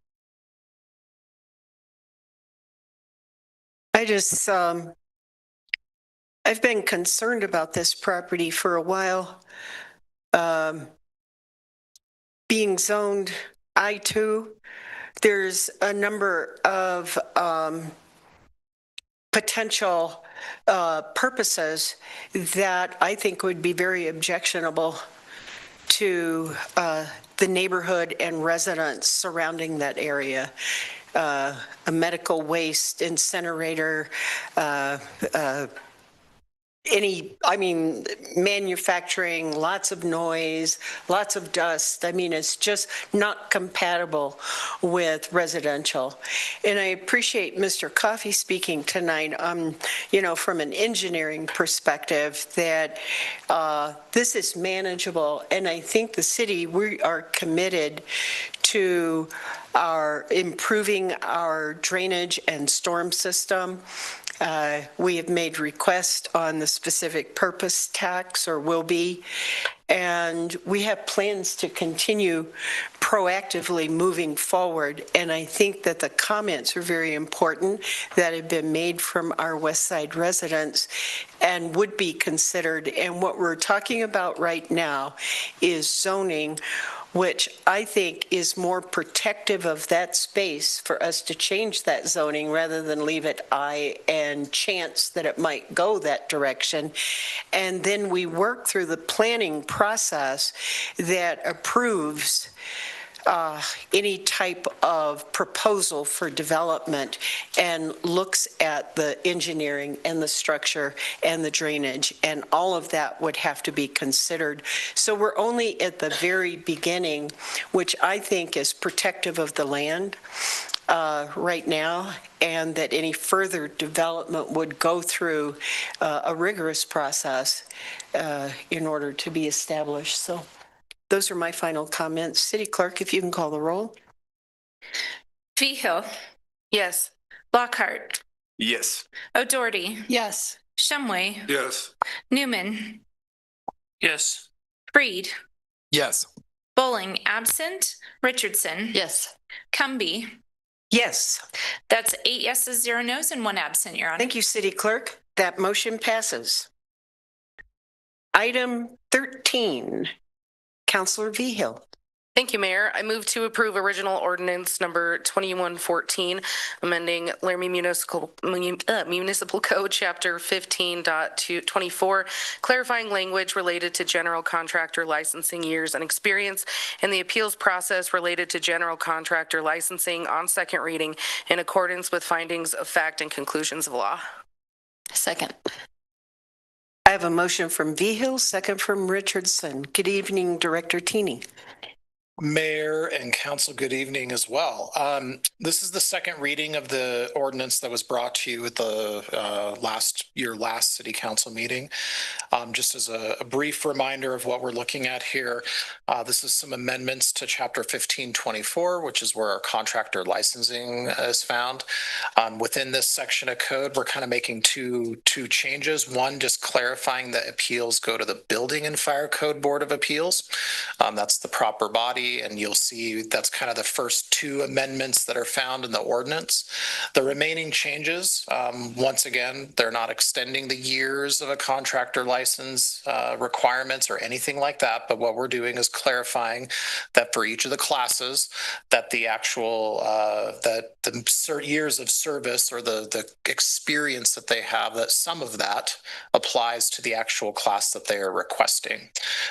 I just, I've been concerned about this property for a while. Being zoned I-2, there's a number of potential purposes that I think would be very objectionable to the neighborhood and residents surrounding that area. A medical waste incinerator, manufacturing, lots of noise, lots of dust. I mean, it's just not compatible with residential. And I appreciate Mr. Coffey speaking tonight, from an engineering perspective, that this is manageable. And I think the city, we are committed to improving our drainage and storm system. We have made requests on the specific purpose tax, or will be, and we have plans to continue proactively moving forward. And I think that the comments are very important that have been made from our West Side residents and would be considered. And what we're talking about right now is zoning, which I think is more protective of that space for us to change that zoning rather than leave it and chance that it might go that direction. And then we work through the planning process that approves any type of proposal for development and looks at the engineering and the structure and the drainage, and all of that would have to be considered. So we're only at the very beginning, which I think is protective of the land right now, and that any further development would go through a rigorous process in order to be established. So those are my final comments. City Clerk, if you can call the roll. Vigil. Yes. Lockhart. Yes. O'Doherty. Yes. Shumway. Yes. Newman. Yes. Freed. Yes. Bowling absent. Richardson. Yes. Cumby. Yes. That's 8 yeses, 0 nos, and 1 absent, Your Honor. Thank you, City Clerk. That motion passes. Item 13. Councilor Vigil. Thank you, Mayor. I move to approve original ordinance number 2114, amending Laramie Municipal Code, Chapter 15.24, clarifying language related to general contractor licensing years and experience, and the appeals process related to general contractor licensing on second reading in accordance with findings of fact and conclusions of law. Second. I have a motion from Vigil, second from Richardson. Good evening, Director Tini. Mayor and council, good evening as well. This is the second reading of the ordinance that was brought to you at the last city council meeting. Just as a brief reminder of what we're looking at here, this is some amendments to Chapter 1524, which is where our contractor licensing is found. Within this section of code, we're kind of making two changes. One, just clarifying that appeals go to the Building and Fire Code Board of Appeals. That's the proper body, and you'll see that's kind of the first two amendments that are found in the ordinance. The remaining changes, once again, they're not extending the years of a contractor license requirements or anything like that, but what we're doing is clarifying that for each of the classes, that the actual that the years of service or the experience that they have, that some of that applies to the actual class that they are requesting.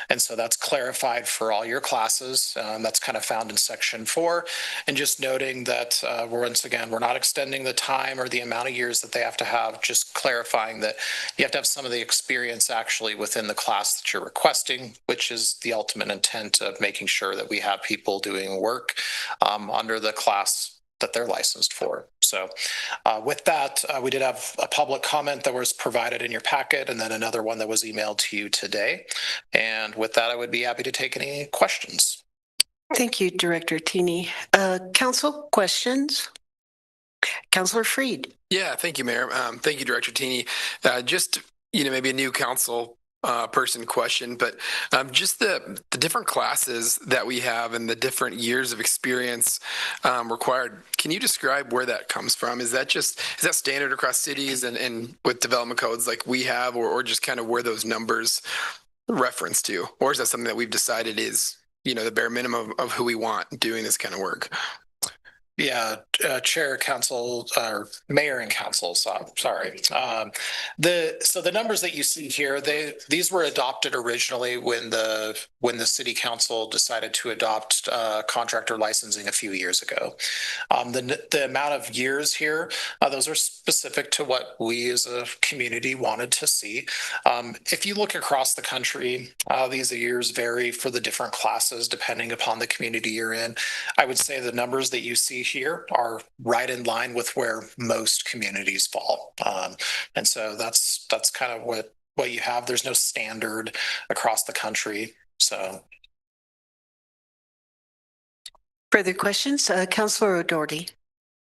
And so that's clarified for all your classes. That's kind of found in Section 4. And just noting that once again, we're not extending the time or the amount of years that they have to have, just clarifying that you have to have some of the experience actually within the class that you're requesting, which is the ultimate intent of making sure that we have people doing work under the class that they're licensed for. So with that, we did have a public comment that was provided in your packet and then another one that was emailed to you today. And with that, I would be happy to take any questions. Thank you, Director Tini. Council questions? Councilor Freed. Yeah, thank you, Mayor. Thank you, Director Tini. Just, maybe a new council person question, but just the different classes that we have and the different years of experience required. Can you describe where that comes from? Is that standard across cities and with development codes like we have, or just kind of where those numbers reference to? Or is that something that we've decided is, the bare minimum of who we want doing this kind of work? Yeah, Chair, Council, or Mayor and Council. Sorry. The numbers that you see here, these were adopted originally when the City Council decided to adopt contractor licensing a few years ago. The amount of years here, those are specific to what we as a community wanted to see. If you look across the country, these years vary for the different classes depending upon the community you're in. I would say the numbers that you see here are right in line with where most communities fall. And so that's kind of what you have. There's no standard across the country. So. Further questions? Councilor O'Doherty.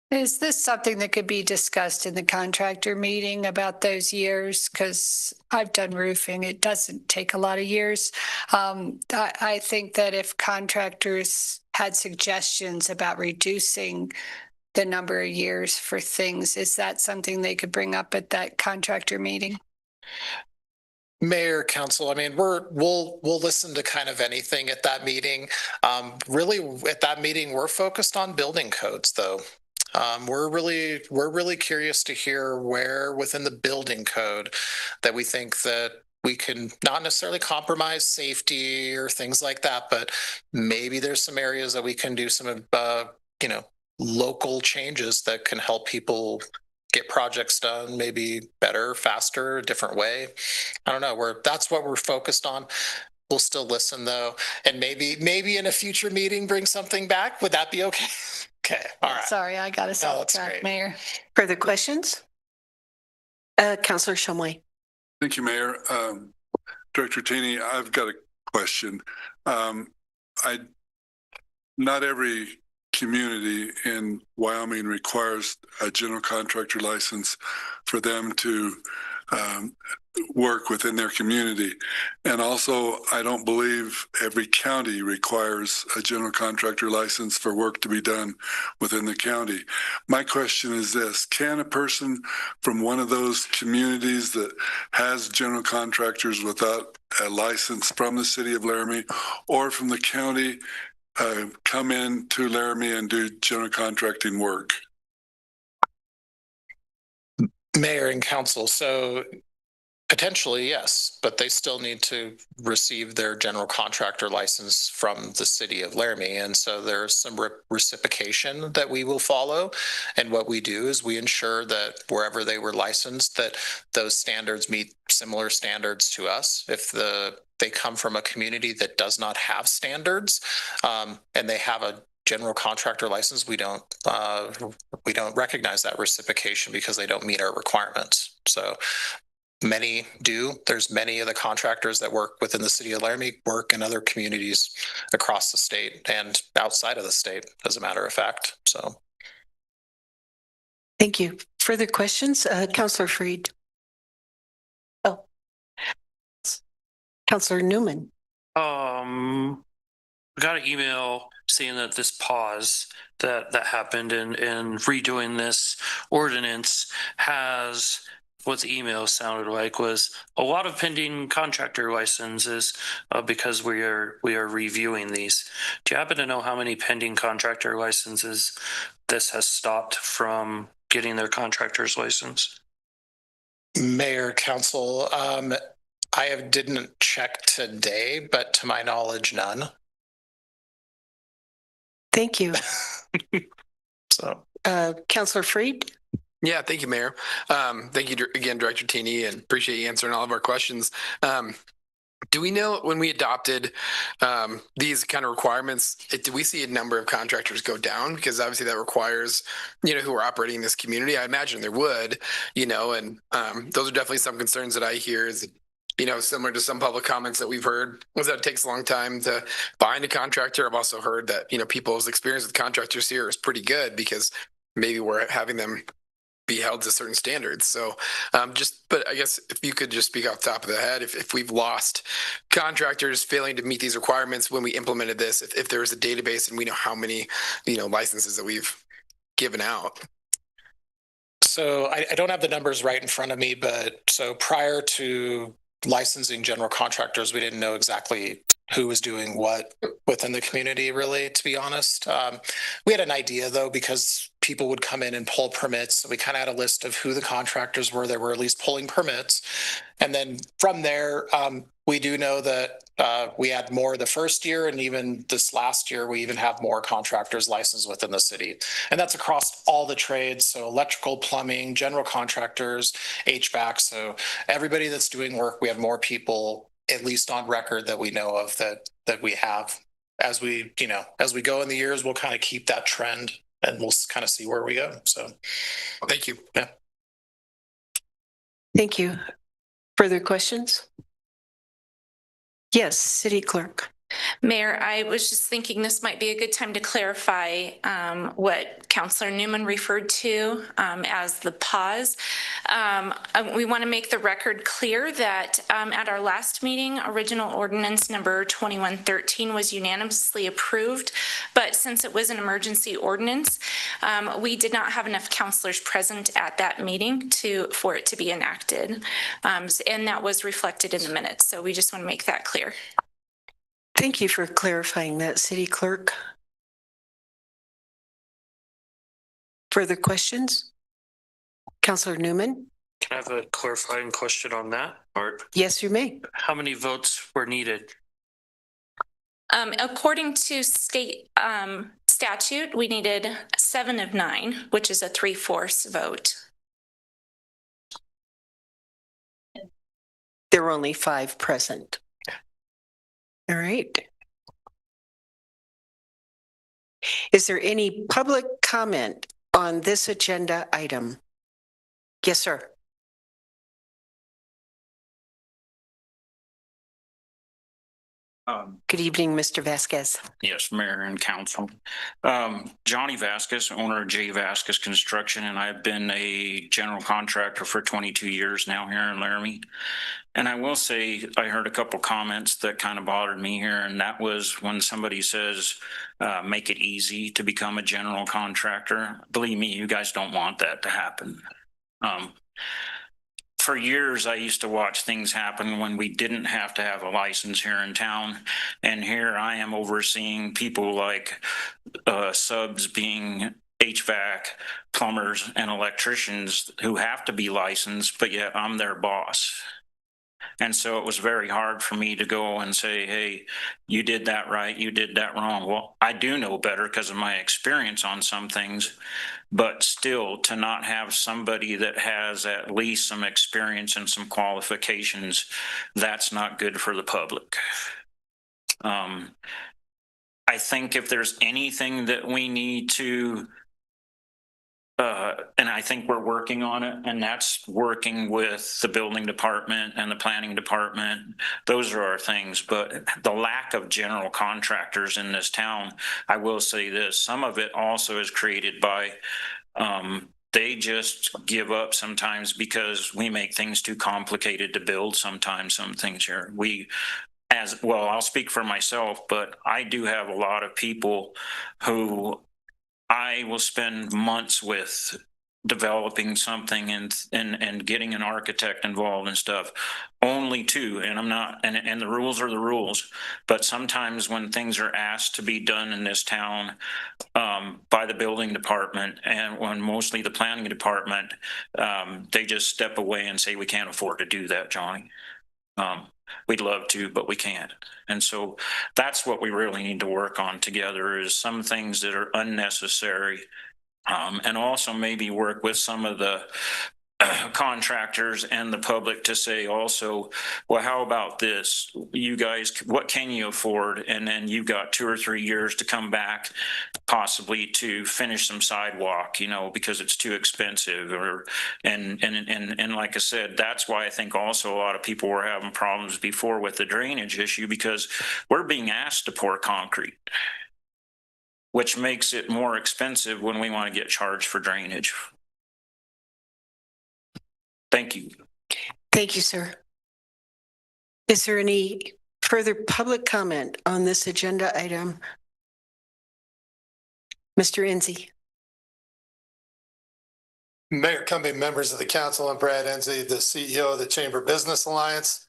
Is this something that could be discussed in the contractor meeting about those years? Because I've done roofing. It doesn't take a lot of years. I think that if contractors had suggestions about reducing the number of years for things, is that something they could bring up at that contractor meeting? Mayor, Council, I mean, we'll listen to kind of anything at that meeting. Really, at that meeting, we're focused on building codes, though. We're really curious to hear where within the building code that we think that we can not necessarily compromise safety or things like that, but maybe there's some areas that we can do some, local changes that can help people get projects done maybe better, faster, a different way. I don't know. That's what we're focused on. We'll still listen though, and maybe in a future meeting bring something back. Would that be okay? Okay. All right. Sorry, I got us off track, Mayor. Further questions? Councilor Shumway. Thank you, Mayor. Director Tini, I've got a question. Not every community in Wyoming requires a general contractor license for them to work within their community. And also, I don't believe every county requires a general contractor license for work to be done within the county. My question is this: can a person from one of those communities that has general contractors without a license from the city of Laramie or from the county come in to Laramie and do general contracting work? Mayor and Council, so potentially, yes, but they still need to receive their general contractor license from the city of Laramie. And so there's some reciprocation that we will follow. And what we do is we ensure that wherever they were licensed, that those standards meet similar standards to us. If they come from a community that does not have standards and they have a general contractor license, we don't recognize that reciprocation because they don't meet our requirements. So many do. There's many of the contractors that work within the city of Laramie work in other communities across the state and outside of the state, as a matter of fact. So. Thank you. Further questions? Councilor Freed. Oh, Councilor Newman. We got an email saying that this pause that happened in redoing this ordinance has, what the email sounded like was a lot of pending contractor licenses because we are reviewing these. Do you happen to know how many pending contractor licenses this has stopped from getting their contractor's license? Mayor, Council, I didn't check today, but to my knowledge, none. Thank you. So, Councilor Freed. Yeah, thank you, Mayor. Thank you again, Director Tini, and appreciate you answering all of our questions. Do we know when we adopted these kind of requirements, do we see a number of contractors go down? Because obviously that requires, who are operating in this community. I imagine there would, and those are definitely some concerns that I hear is, similar to some public comments that we've heard, was that it takes a long time to find a contractor. I've also heard that, people's experience with contractors here is pretty good because maybe we're having them be held to certain standards. So but I guess if you could just speak off the top of the head, if we've lost contractors failing to meet these requirements when we implemented this, if there was a database and we know how many, licenses that we've given out. So I don't have the numbers right in front of me, but so prior to licensing general contractors, we didn't know exactly who was doing what within the community, really, to be honest. We had an idea, though, because people would come in and pull permits. So we kind of had a list of who the contractors were that were at least pulling permits. And then from there, we do know that we had more the first year, and even this last year, we even have more contractors licensed within the city. And that's across all the trades. So electrical, plumbing, general contractors, HVAC. So everybody that's doing work, we have more people, at least on record, that we know of that we have. As we go in the years, we'll kind of keep that trend and we'll kind of see where we go. So thank you. Yeah. Thank you. Further questions? Yes, City Clerk. Mayor, I was just thinking this might be a good time to clarify what Councilor Newman referred to as the pause. We want to make the record clear that at our last meeting, original ordinance number 2113 was unanimously approved, but since it was an emergency ordinance, we did not have enough councilors present at that meeting for it to be enacted. And that was reflected in the minutes. So we just want to make that clear. Thank you for clarifying that, City Clerk. Further questions? Councilor Newman? Can I have a clarifying question on that part? Yes, you may. How many votes were needed? According to state statute, we needed 7 of 9, which is a 3/4 vote. There were only 5 present. All right. Is there any public comment on this agenda item? Yes, sir. Good evening, Mr. Vasquez. Yes, Mayor and Council. Johnny Vasquez, owner of J. Vasquez Construction, and I've been a general contractor for 22 years now here in Laramie. And I will say, I heard a couple comments that kind of bothered me here, and that was when somebody says, make it easy to become a general contractor. Believe me, you guys don't want that to happen. For years, I used to watch things happen when we didn't have to have a license here in town. And here I am overseeing people like subs being HVAC, plumbers, and electricians who have to be licensed, but yet I'm their boss. And so it was very hard for me to go and say, hey, you did that right, you did that wrong. Well, I do know better because of my experience on some things, but still to not have somebody that has at least some experience and some qualifications, that's not good for the public. I think if there's anything that we need to and I think we're working on it, and that's working with the building department and the planning department. Those are our things, but the lack of general contractors in this town, I will say this, some of it also is created by, they just give up sometimes because we make things too complicated to build sometimes, some things here. As well, I'll speak for myself, but I do have a lot of people who I will spend months with developing something and getting an architect involved and stuff, only to, and I'm not, and the rules are the rules, but sometimes when things are asked to be done in this town by the building department and when mostly the planning department, they just step away and say, we can't afford to do that, Johnny. We'd love to, but we can't. And so that's what we really need to work on together is some things that are unnecessary. And also maybe work with some of the contractors and the public to say also, well, how about this? You guys, what can you afford? And then you've got 2 or 3 years to come back possibly to finish some sidewalk, you know, because it's too expensive or, and like I said, that's why I think also a lot of people were having problems before with the drainage issue, because we're being asked to pour concrete, which makes it more expensive when we want to get charged for drainage. Thank you. Thank you, sir. Is there any further public comment on this agenda item? Mr. Enzi. Mayor Cumbie, members of the council, I'm Brad Enzi, the CEO of the Chamber Business Alliance.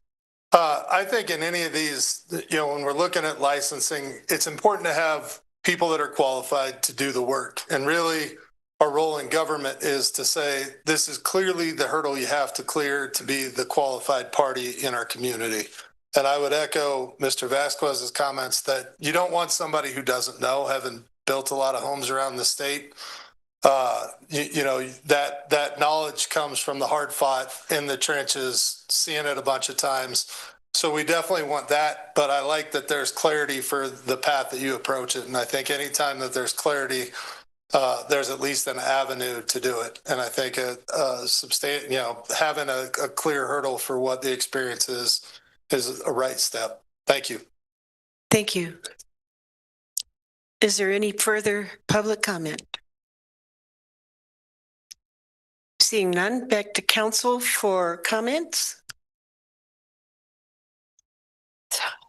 I think in any of these, when we're looking at licensing, it's important to have people that are qualified to do the work. And really, our role in government is to say, this is clearly the hurdle you have to clear to be the qualified party in our community. And I would echo Mr. Vasquez's comments that you don't want somebody who doesn't know, having built a lot of homes around the state. That knowledge comes from the hard fought in the trenches, seeing it a bunch of times. So we definitely want that, but I like that there's clarity for the path that you approach it. And I think anytime that there's clarity, there's at least an avenue to do it. And I think having a clear hurdle for what the experience is a right step. Thank you. Thank you. Is there any further public comment? Seeing none, back to council for comments.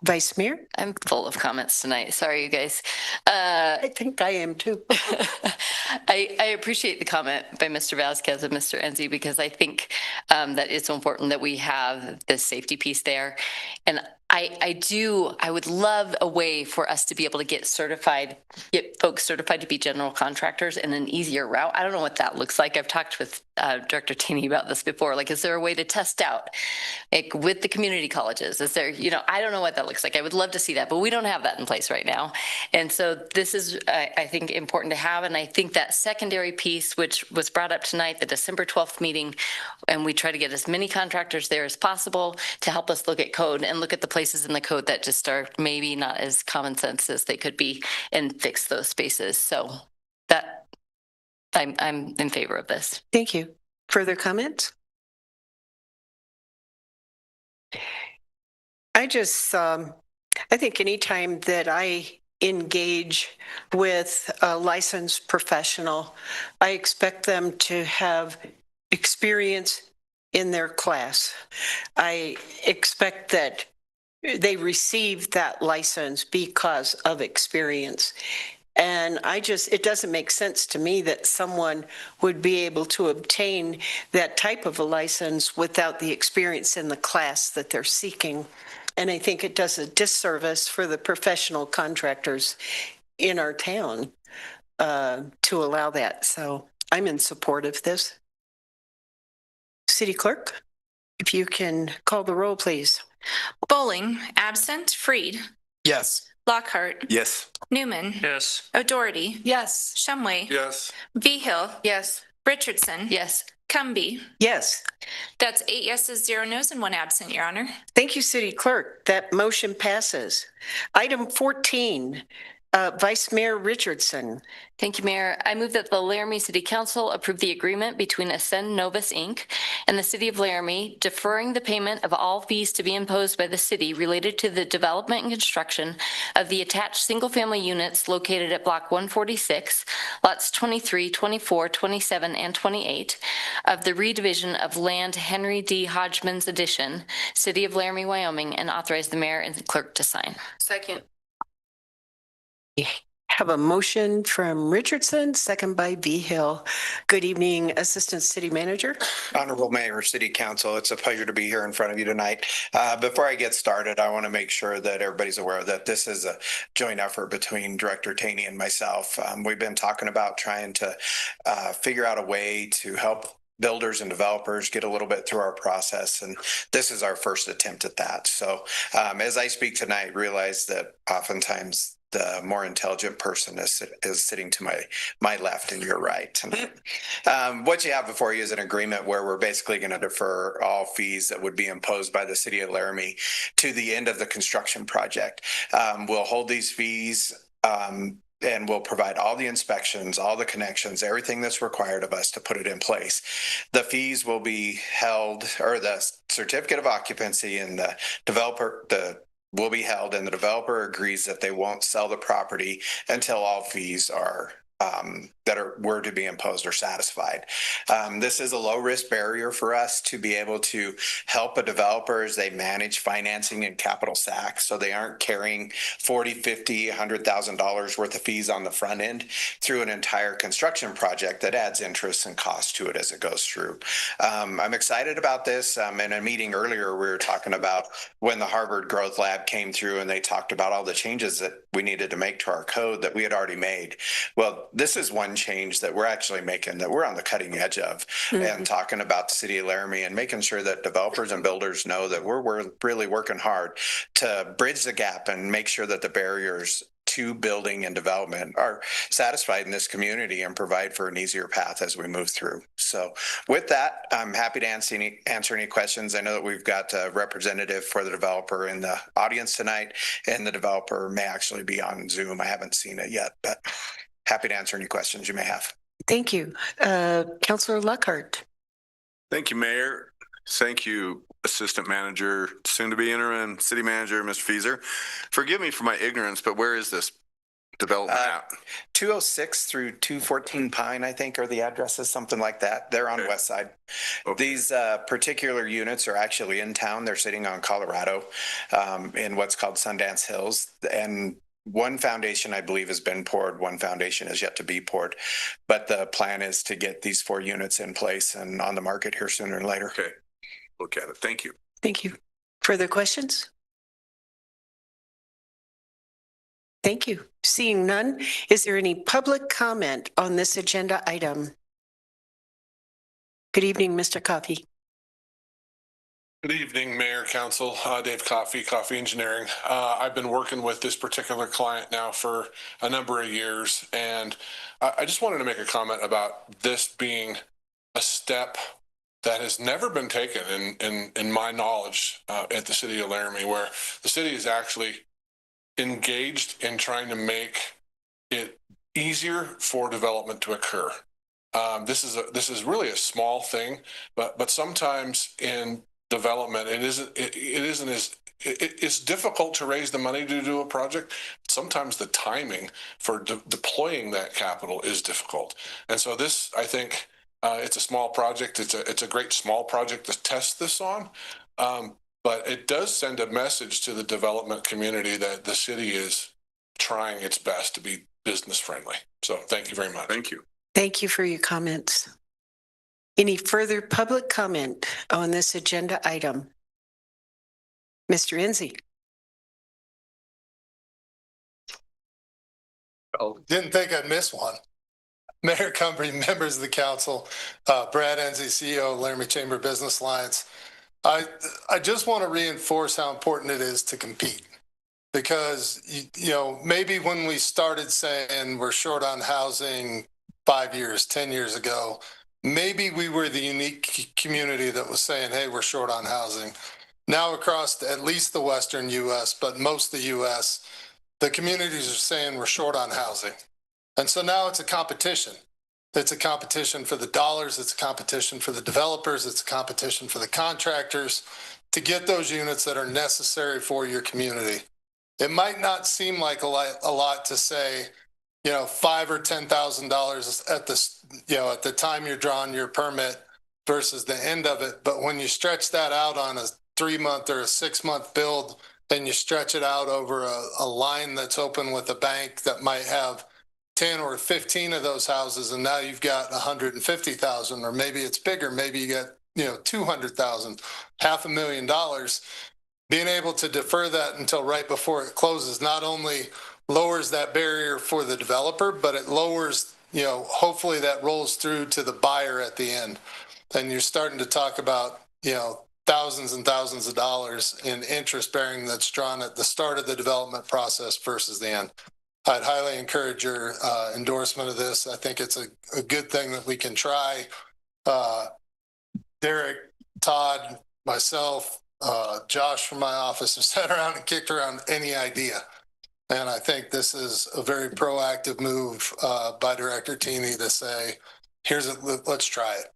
Vice Mayor? I'm full of comments tonight. Sorry, you guys. I think I am too. I appreciate the comment by Mr. Vasquez and Mr. Enzi, because I think that it's so important that we have this safety piece there. And I would love a way for us to be able to get folks certified to be general contractors in an easier route. I don't know what that looks like. I've talked with Director Taney about this before. Like, is there a way to test out with the community colleges? Is there, I don't know what that looks like. I would love to see that, but we don't have that in place right now. And so this is, I think, important to have. And I think that secondary piece, which was brought up tonight, the December 12th meeting, and we try to get as many contractors there as possible to help us look at code and look at the places in the code that just are maybe not as common sense as they could be, and fix those spaces. So that I'm in favor of this. Thank you. Further comments? I think anytime that I engage with a licensed professional, I expect them to have experience in their class. I expect that they receive that license because of experience. And it doesn't make sense to me that someone would be able to obtain that type of a license without the experience in the class that they're seeking. And I think it does a disservice for the professional contractors in our town to allow that. So I'm in support of this. City Clerk, if you can call the roll, please. Bowling, absent. Freed. Yes. Lockhart. Yes. Newman. Yes. O'Doherty. Yes. Shumway. Yes. Vigil. Yes. Richardson. Yes. Cumbie. Yes. That's 8 yeses, 0 nos, and 1 absent, Your Honor. Thank you, City Clerk. That motion passes. Item 14, Vice Mayor Richardson. Thank you, Mayor. I move that the Laramie City Council approve the agreement between Ascend Novus, Inc. and the City of Laramie, deferring the payment of all fees to be imposed by the city related to the development and construction of the attached single-family units located at Block 146, lots 23, 24, 27, and 28 of the redivision of land Henry D. Hodgman's Addition, City of Laramie, Wyoming, and authorize the mayor and the clerk to sign. Second. Have a motion from Richardson, second by Vigil. Good evening, Assistant City Manager. Honorable Mayor, City Council, it's a pleasure to be here in front of you tonight. Before I get started, I want to make sure that everybody's aware that this is a joint effort between Director Taney and myself. We've been talking about trying to figure out a way to help builders and developers get a little bit through our process, and this is our first attempt at that. So as I speak tonight, realize that oftentimes the more intelligent person is sitting to my left and your right. What you have before you is an agreement where we're basically going to defer all fees that would be imposed by the city of Laramie to the end of the construction project. We'll hold these fees and we'll provide all the inspections, all the connections, everything that's required of us to put it in place. The fees will be held, or the certificate of occupancy and the developer, will be held, and the developer agrees that they won't sell the property until all fees are were to be imposed or satisfied. This is a low risk barrier for us to be able to help a developer as they manage financing and capital stacks, so they aren't carrying $40,000, $50,000, $100,000 worth of fees on the front end through an entire construction project that adds interest and cost to it as it goes through. I'm excited about this. In a meeting earlier, we were talking about when the Harvard Growth Lab came through and they talked about all the changes that we needed to make to our code that we had already made. Well, this is one change that we're actually making that we're on the cutting edge of, and talking about the city of Laramie and making sure that developers and builders know that we're really working hard to bridge the gap and make sure that the barriers to building and development are satisfied in this community and provide for an easier path as we move through. So with that, I'm happy to answer any questions. I know that we've got a representative for the developer in the audience tonight, and the developer may actually be on Zoom. I haven't seen it yet, but happy to answer any questions you may have. Thank you. Councilor Lockhart. Thank you, Mayor. Thank you, Assistant Manager, soon to be interim City Manager, Mr. Fieser. Forgive me for my ignorance, but where is this development at? 206 through 214 Pine, I think, are the addresses, something like that. They're on West Side. Okay. These particular units are actually in town. They're sitting on Colorado in what's called Sundance Hills. And one foundation, I believe, has been poured. One foundation is yet to be poured. But the plan is to get these 4 units in place and on the market here sooner or later. Okay. Look at it. Thank you. Thank you. Further questions? Thank you. Seeing none, is there any public comment on this agenda item? Good evening, Mr. Coffey. Good evening, Mayor, Council. Dave Coffey, Coffey Engineering. I've been working with this particular client now for a number of years, and I just wanted to make a comment about this being a step that has never been taken in my knowledge at the city of Laramie, where the city is actually engaged in trying to make it easier for development to occur. This is really a small thing, but sometimes in development, it's difficult to raise the money to do a project. Sometimes the timing for deploying that capital is difficult. And so this, I think, it's a small project. It's a great small project to test this on. But it does send a message to the development community that the city is trying its best to be business friendly. So thank you very much. Thank you. Thank you for your comments. Any further public comment on this agenda item? Mr. Enzi. Oh, didn't think I'd miss one. Mayor Cumbry, members of the council, Brad Enzi, CEO of Laramie Chamber Business Alliance. I just want to reinforce how important it is to compete, because, you know, maybe when we started saying we're short on housing 5 years, 10 years ago, maybe we were the unique community that was saying, hey, we're short on housing. Now across at least the Western US, but most of the US, the communities are saying we're short on housing. And so now it's a competition. It's a competition for the dollars. It's a competition for the developers. It's a competition for the contractors to get those units that are necessary for your community. It might not seem like a lot to say, you know, $5,000 or $10,000 at this, you know, at the time you're drawing your permit versus the end of it. But when you stretch that out on a 3-month or a 6-month build, and you stretch it out over a line that's open with a bank that might have 10 or 15 of those houses, and now you've got 150,000, or maybe it's bigger. Maybe you got, you know, 200,000, $500,000. Being able to defer that until right before it closes not only lowers that barrier for the developer, but it lowers, you know, hopefully that rolls through to the buyer at the end. And you're starting to talk about, you know, thousands and thousands of dollars in interest bearing that's drawn at the start of the development process versus the end. I'd highly encourage your endorsement of this. I think it's a good thing that we can try. Derek, Todd, myself, Josh from my office have sat around and kicked around any idea. And I think this is a very proactive move by Director Teeney to say, let's try it.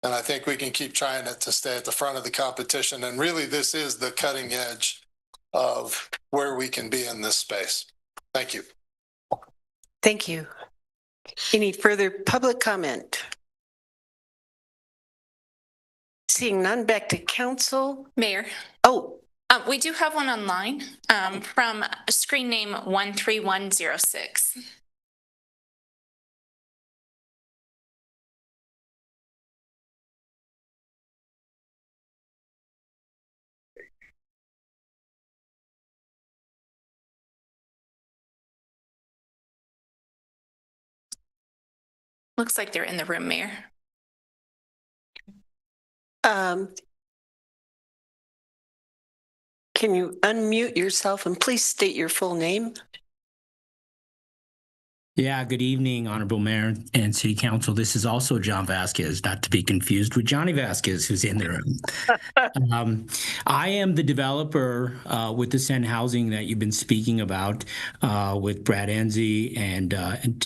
And I think we can keep trying it to stay at the front of the competition. And really, this is the cutting edge of where we can be in this space. Thank you. Thank you. Any further public comment? Seeing none, back to council. Mayor. Oh. We do have one online from screen name 13106. Looks like they're in the room, Mayor. Can you unmute yourself and please state your full name? Yeah, good evening, Honorable Mayor and City Council. This is also John Vasquez, not to be confused with Johnny Vasquez, who's in the room. I am the developer with Ascend Housing that you've been speaking about with Brad Enzi and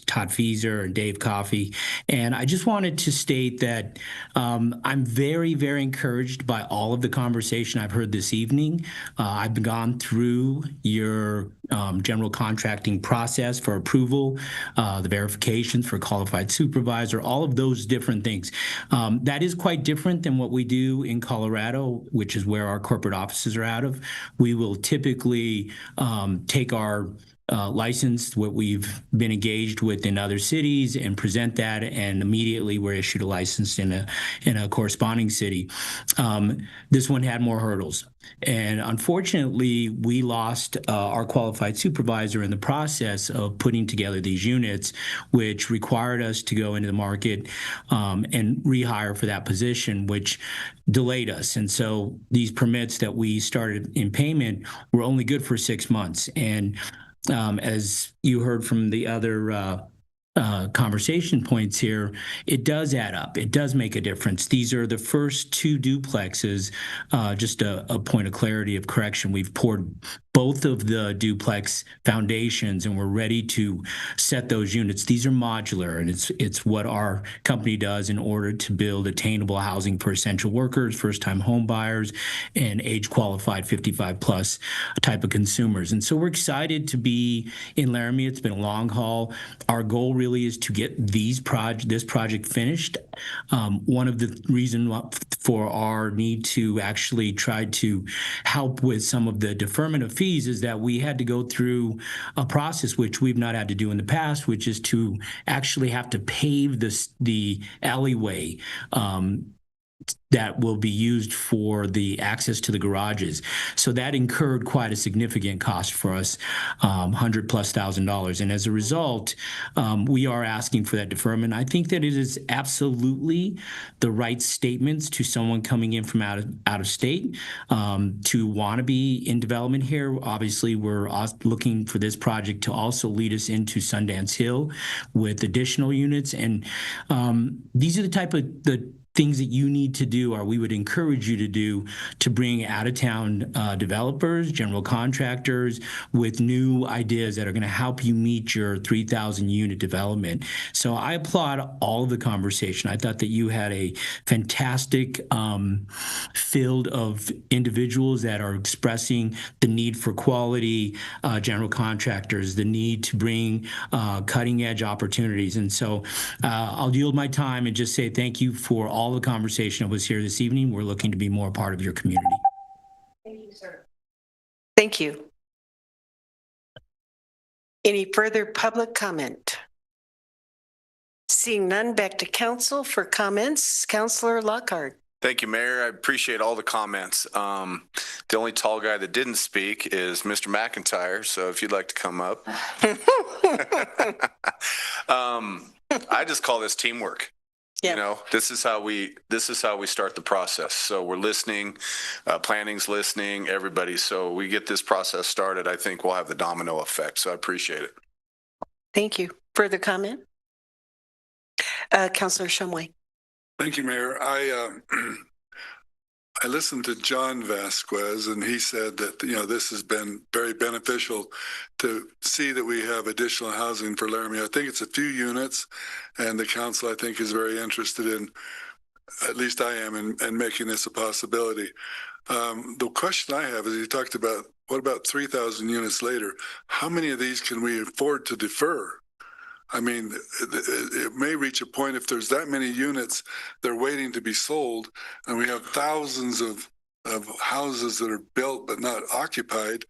Todd Fieser and Dave Coffey. And I just wanted to state that I'm very, very encouraged by all of the conversation I've heard this evening. I've gone through your general contracting process for approval, the verifications for qualified supervisor, all of those different things. That is quite different than what we do in Colorado, which is where our corporate offices are out of. We will typically take our license, what we've been engaged with in other cities, and present that, and immediately we're issued a license in a corresponding city. This one had more hurdles. And unfortunately, we lost our qualified supervisor in the process of putting together these units, which required us to go into the market and rehire for that position, which delayed us. And so these permits that we started in payment were only good for 6 months. And as you heard from the other conversation points here, it does add up. It does make a difference. These are the first 2 duplexes. Just a point of clarity of correction. We've poured both of the duplex foundations and we're ready to set those units. These are modular, and it's what our company does in order to build attainable housing for essential workers, first-time home buyers, and age-qualified 55-plus type of consumers. And so we're excited to be in Laramie. It's been a long haul. Our goal really is to get this project finished. One of the reasons for our need to actually try to help with some of the deferment of fees is that we had to go through a process which we've not had to do in the past, which is to actually have to pave the alleyway that will be used for the access to the garages. So that incurred quite a significant cost for us, $100,000+. And as a result, we are asking for that deferment. I think that it is absolutely the right statements to someone coming in from out of state to want to be in development here. Obviously, we're looking for this project to also lead us into Sundance Hill with additional units. And these are the type of things that you need to do, or we would encourage you to do, to bring out-of-town developers, general contractors with new ideas that are going to help you meet your 3,000 unit development. So I applaud all of the conversation. I thought that you had a fantastic field of individuals that are expressing the need for quality general contractors, the need to bring cutting-edge opportunities. And so I'll yield my time and just say thank you for all the conversation that was here this evening. We're looking to be more a part of your community. Thank you, sir. Thank you. Any further public comment? Seeing none, back to council for comments. Councilor Lockhart. Thank you, Mayor. I appreciate all the comments. The only tall guy that didn't speak is Mr. McIntyre. So if you'd like to come up. I just call this teamwork. Yep. You know, this is how we start the process. So we're listening, planning's listening, everybody. So we get this process started. I think we'll have the domino effect. So I appreciate it. Thank you. Further comment? Councillor Shumway. Thank you, Mayor. I listened to John Vasquez, and he said that, this has been very beneficial to see that we have additional housing for Laramie. I think it's a few units, and the council, I think, is very interested in, at least I am, in making this a possibility. The question I have is, you talked about, what about 3,000 units later? How many of these can we afford to defer? I mean, it may reach a point, if there's that many units, they're waiting to be sold, and we have thousands of houses that are built but not occupied.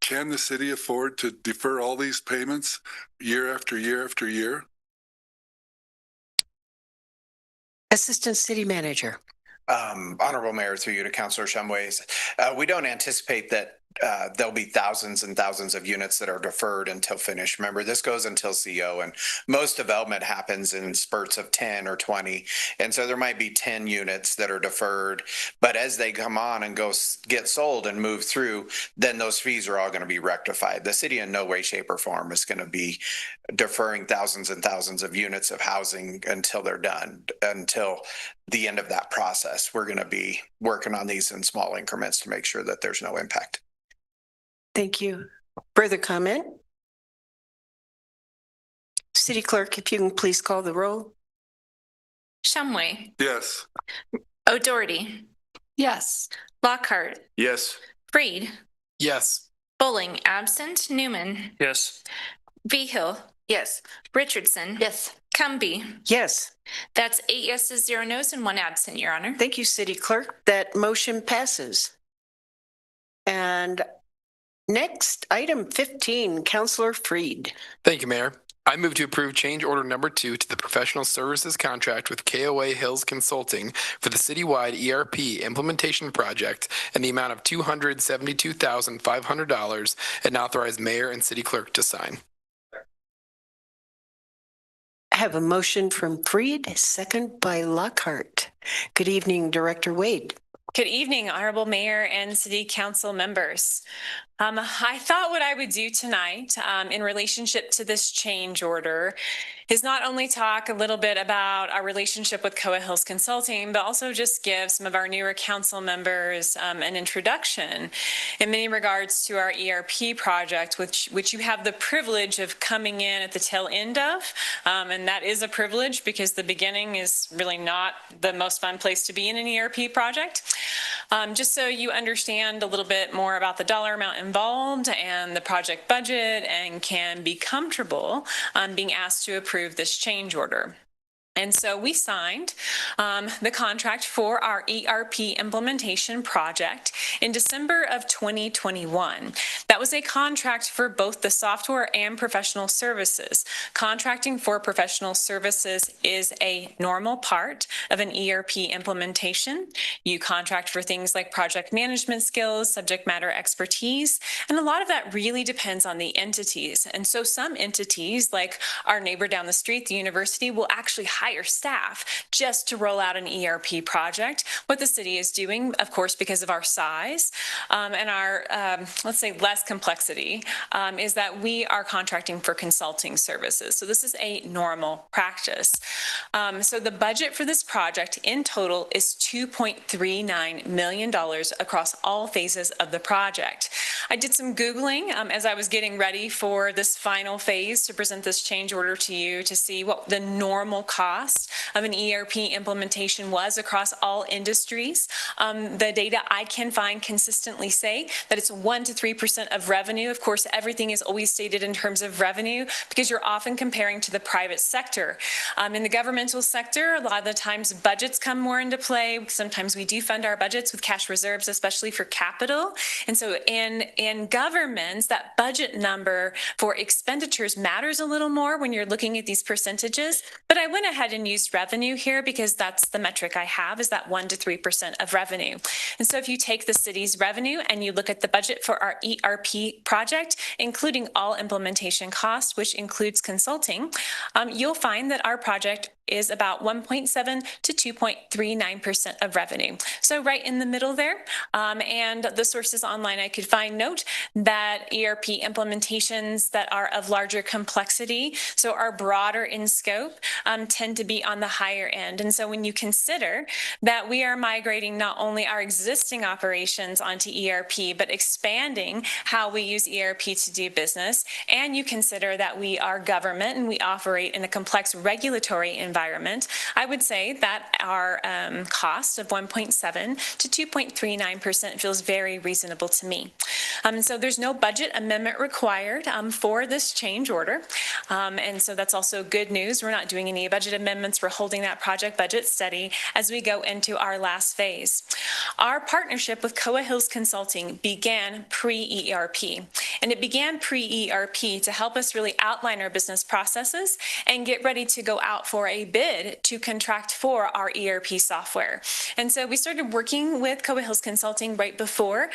Can the city afford to defer all these payments year after year after year? Assistant City Manager. Honorable Mayor, through you to Councillor Shumway, we don't anticipate that there'll be thousands and thousands of units that are deferred until finished. Remember, this goes until CO, and most development happens in spurts of 10 or 20. And so there might be 10 units that are deferred, but as they come on and get sold and move through, then those fees are all going to be rectified. The city in no way, shape, or form is going to be deferring thousands and thousands of units of housing until they're done, until the end of that process. We're going to be working on these in small increments to make sure that there's no impact. Thank you. Further comment? City Clerk, if you can please call the roll. Shumway. Yes. O'Doherty. Yes. Lockhart. Yes. Freed. Yes. Bowling absent. Newman. Yes. Vigil. Yes. Richardson. Yes. Cumby. Yes. That's 8 yeses, 0 nos, and 1 absent, Your Honor. Thank you, City Clerk. That motion passes. And next, item 15, Councillor Freed. Thank you, Mayor. I move to approve change order number 2 to the professional services contract with KOA Hills Consulting for the citywide ERP implementation project in the amount of $272,500 and authorize mayor and city clerk to sign. I have a motion from Freed, second by Lockhart. Good evening, Director Wade. Good evening, Honorable Mayor and City Council members. I thought what I would do tonight in relationship to this change order is not only talk a little bit about our relationship with KOA Hills Consulting, but also just give some of our newer council members an introduction in many regards to our ERP project, which you have the privilege of coming in at the tail end of. And that is a privilege because the beginning is really not the most fun place to be in an ERP project. Just so you understand a little bit more about the dollar amount involved and the project budget and can be comfortable being asked to approve this change order. And so we signed the contract for our ERP implementation project in December of 2021. That was a contract for both the software and professional services. Contracting for professional services is a normal part of an ERP implementation. You contract for things like project management skills, subject matter expertise, and a lot of that really depends on the entities. And so some entities, like our neighbor down the street, the university, will actually hire staff just to roll out an ERP project. What the city is doing, of course, because of our size and our, let's say, less complexity, is that we are contracting for consulting services. So this is a normal practice. So the budget for this project in total is $2.39 million across all phases of the project. I did some Googling as I was getting ready for this final phase to present this change order to you to see what the normal cost of an ERP implementation was across all industries. The data I can find consistently say that it's 1 to 3% of revenue. Of course, everything is always stated in terms of revenue because you're often comparing to the private sector. In the governmental sector, a lot of the times budgets come more into play. Sometimes we do fund our budgets with cash reserves, especially for capital. And so in governments, that budget number for expenditures matters a little more when you're looking at these percentages. But I went ahead and used revenue here because that's the metric I have, is that 1 to 3% of revenue. And so if you take the city's revenue and you look at the budget for our ERP project, including all implementation costs, which includes consulting, you'll find that our project is about 1.7 to 2.39% of revenue. So right in the middle there. And the sources online I could find note that ERP implementations that are of larger complexity, so are broader in scope, tend to be on the higher end. And so when you consider that we are migrating not only our existing operations onto ERP, but expanding how we use ERP to do business, and you consider that we are government and we operate in a complex regulatory environment, I would say that our cost of 1.7 to 2.39% feels very reasonable to me. So there's no budget amendment required for this change order. And so that's also good news. We're not doing any budget amendments. We're holding that project budget steady as we go into our last phase. Our partnership with Coa Hills Consulting began pre-ERP, and it began pre-ERP to help us really outline our business processes and get ready to go out for a bid to contract for our ERP software. And so we started working with Coa Hills Consulting right before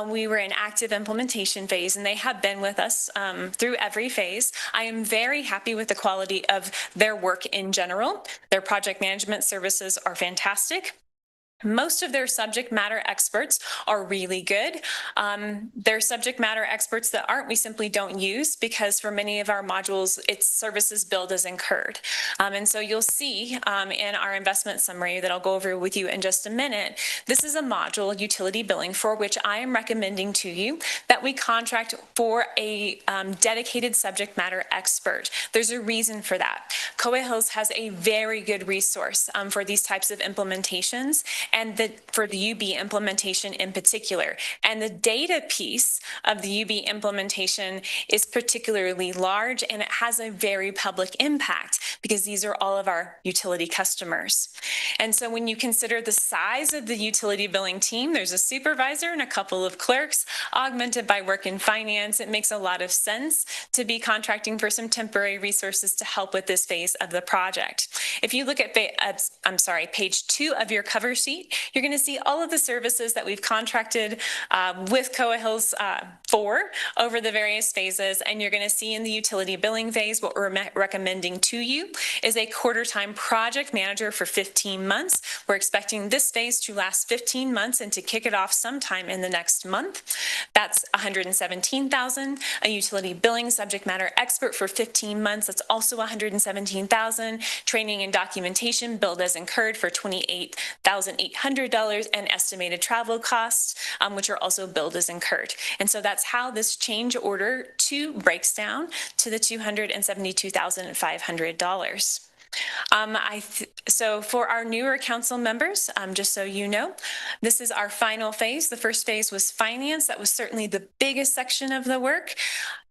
we were in active implementation phase, and they have been with us through every phase. I am very happy with the quality of their work in general. Their project management services are fantastic. Most of their subject matter experts are really good. They're subject matter experts that aren't, we simply don't use, because for many of our modules, it's services billed as incurred. And so you'll see in our investment summary that I'll go over with you in just a minute, this is a module, utility billing, for which I am recommending to you that we contract for a dedicated subject matter expert. There's a reason for that. Coa Hills has a very good resource for these types of implementations, and for the UB implementation in particular. And the data piece of the UB implementation is particularly large, and it has a very public impact because these are all of our utility customers. And so when you consider the size of the utility billing team, there's a supervisor and a couple of clerks augmented by work in finance. It makes a lot of sense to be contracting for some temporary resources to help with this phase of the project. If you look at page 2 of your cover sheet, you're going to see all of the services that we've contracted with Coa Hills for over the various phases. And you're going to see in the utility billing phase, what we're recommending to you is a quarter-time project manager for 15 months. We're expecting this phase to last 15 months and to kick it off sometime in the next month. That's $117,000. A utility billing subject matter expert for 15 months. That's also $117,000. Training and documentation billed as incurred for $28,800, and estimated travel costs, which are also billed as incurred. And so that's how this change order 2 breaks down to the $272,500. So for our newer council members, just so you know, this is our final phase. The first phase was finance. That was certainly the biggest section of the work.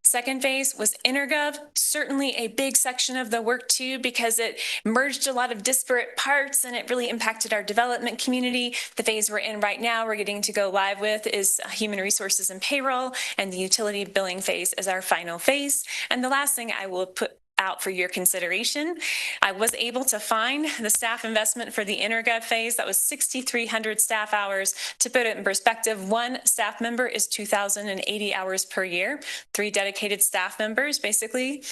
Second phase was Intergov, certainly a big section of the work too, because it merged a lot of disparate parts and it really impacted our development community. The phase we're in right now, we're getting to go live with, is human resources and payroll, and the utility billing phase is our final phase. And the last thing I will put out for your consideration, I was able to find the staff investment for the Intergov phase. That was 6,300 staff hours. To put it in perspective, 1 staff member is 2,080 hours per year. 3 dedicated staff members basically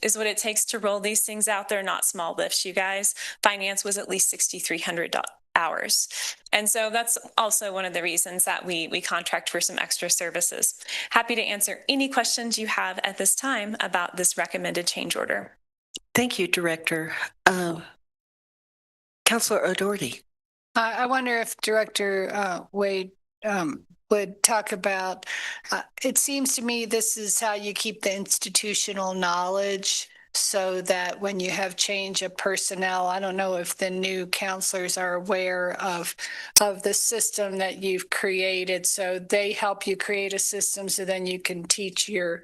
is what it takes to roll these things out. They're not small lifts, you guys. Finance was at least 6,300 hours. And so that's also one of the reasons that we contract for some extra services. Happy to answer any questions you have at this time about this recommended change order. Thank you, Director. Councilor O'Doherty. I wonder if Director Wade would talk about, it seems to me this is how you keep the institutional knowledge so that when you have change of personnel, I don't know if the new counselors are aware of the system that you've created. So they help you create a system so then you can teach your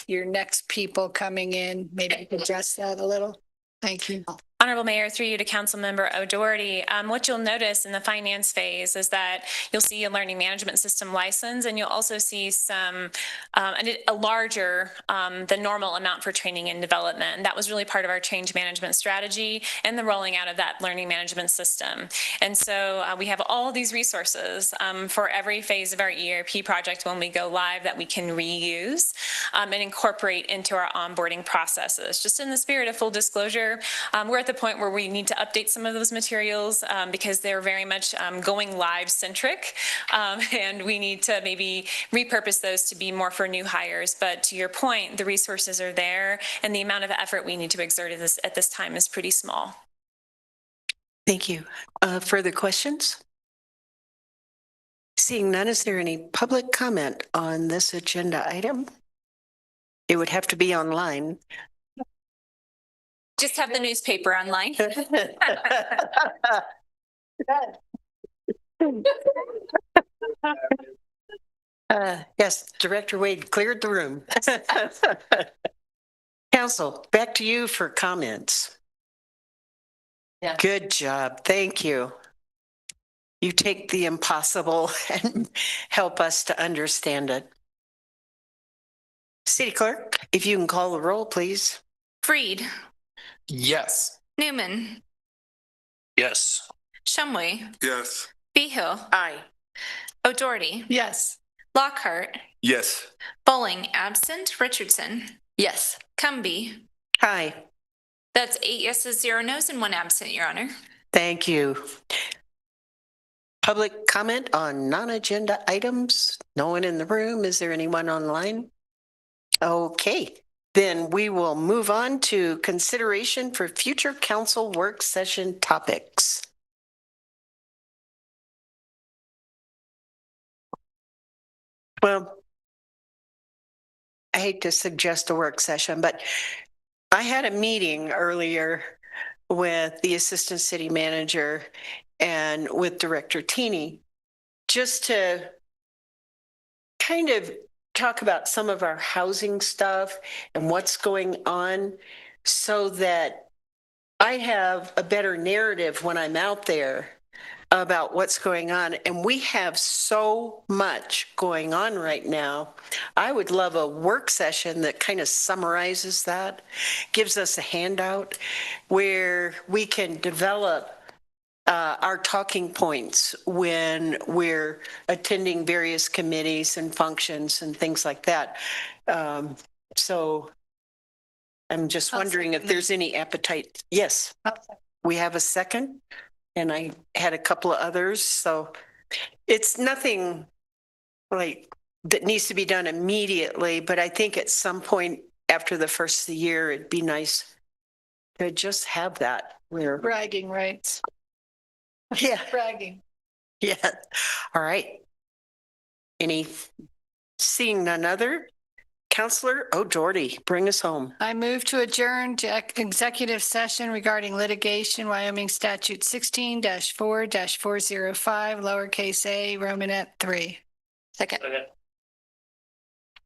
next people coming in. Maybe address that a little. Thank you. Honorable Mayor, through you to Councilmember O'Doherty, what you'll notice in the finance phase is that you'll see a learning management system license, and you'll also see some a larger than normal amount for training and development. And that was really part of our change management strategy and the rolling out of that learning management system. And so we have all these resources for every phase of our ERP project when we go live that we can reuse and incorporate into our onboarding processes. Just in the spirit of full disclosure, we're at at the point where we need to update some of those materials because they're very much going live centric. And we need to maybe repurpose those to be more for new hires. But to your point, the resources are there and the amount of effort we need to exert at this time is pretty small. Thank you. Further questions? Seeing none, is there any public comment on this agenda item? It would have to be online. Just have the newspaper online. Yes, Director Wade cleared the room. Council, back to you for comments. Yeah. Good job. Thank you. You take the impossible and help us to understand it. City Clerk, if you can call the roll, please. Freed, Yes. Newman, Yes. Shumway, Yes. Behill, Aye. O'Doherty, Yes. Lockhart, Yes. Bowling absent, Richardson, Yes. Cumby. Aye. That's 8 yeses, 0 nos, and 1 absent, Your Honor. Thank you. Public comment on non-agenda items? No one in the room? Is there anyone online? Okay, then we will move on to consideration for future council work session topics. Well, I hate to suggest a work session, but I had a meeting earlier with the assistant city manager and with Director Teeny, just to kind of talk about some of our housing stuff and what's going on so that I have a better narrative when I'm out there about what's going on. And we have so much going on right now. I would love a work session that kind of summarizes that, gives us a handout where we can develop our talking points when we're attending various committees and functions and things like that. So I'm just wondering if there's any appetite. Yes, we have a second, and I had a couple of others. So it's nothing like that needs to be done immediately, but I think at some point after the first of the year, it'd be nice to just have that. Where Bragging rights. Yeah. Bragging. Yeah. All right. Seeing none other, Councillor O'Doherty, bring us home. I move to adjourn to executive session regarding litigation, Wyoming statute 16-4-405, lowercase a, Romanet 3. Second.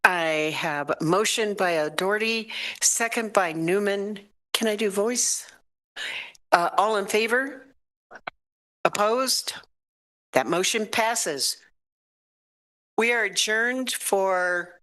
I have a motion by O'Doherty, second by Newman. Can I do voice? All in favor? Opposed? That motion passes. We are adjourned for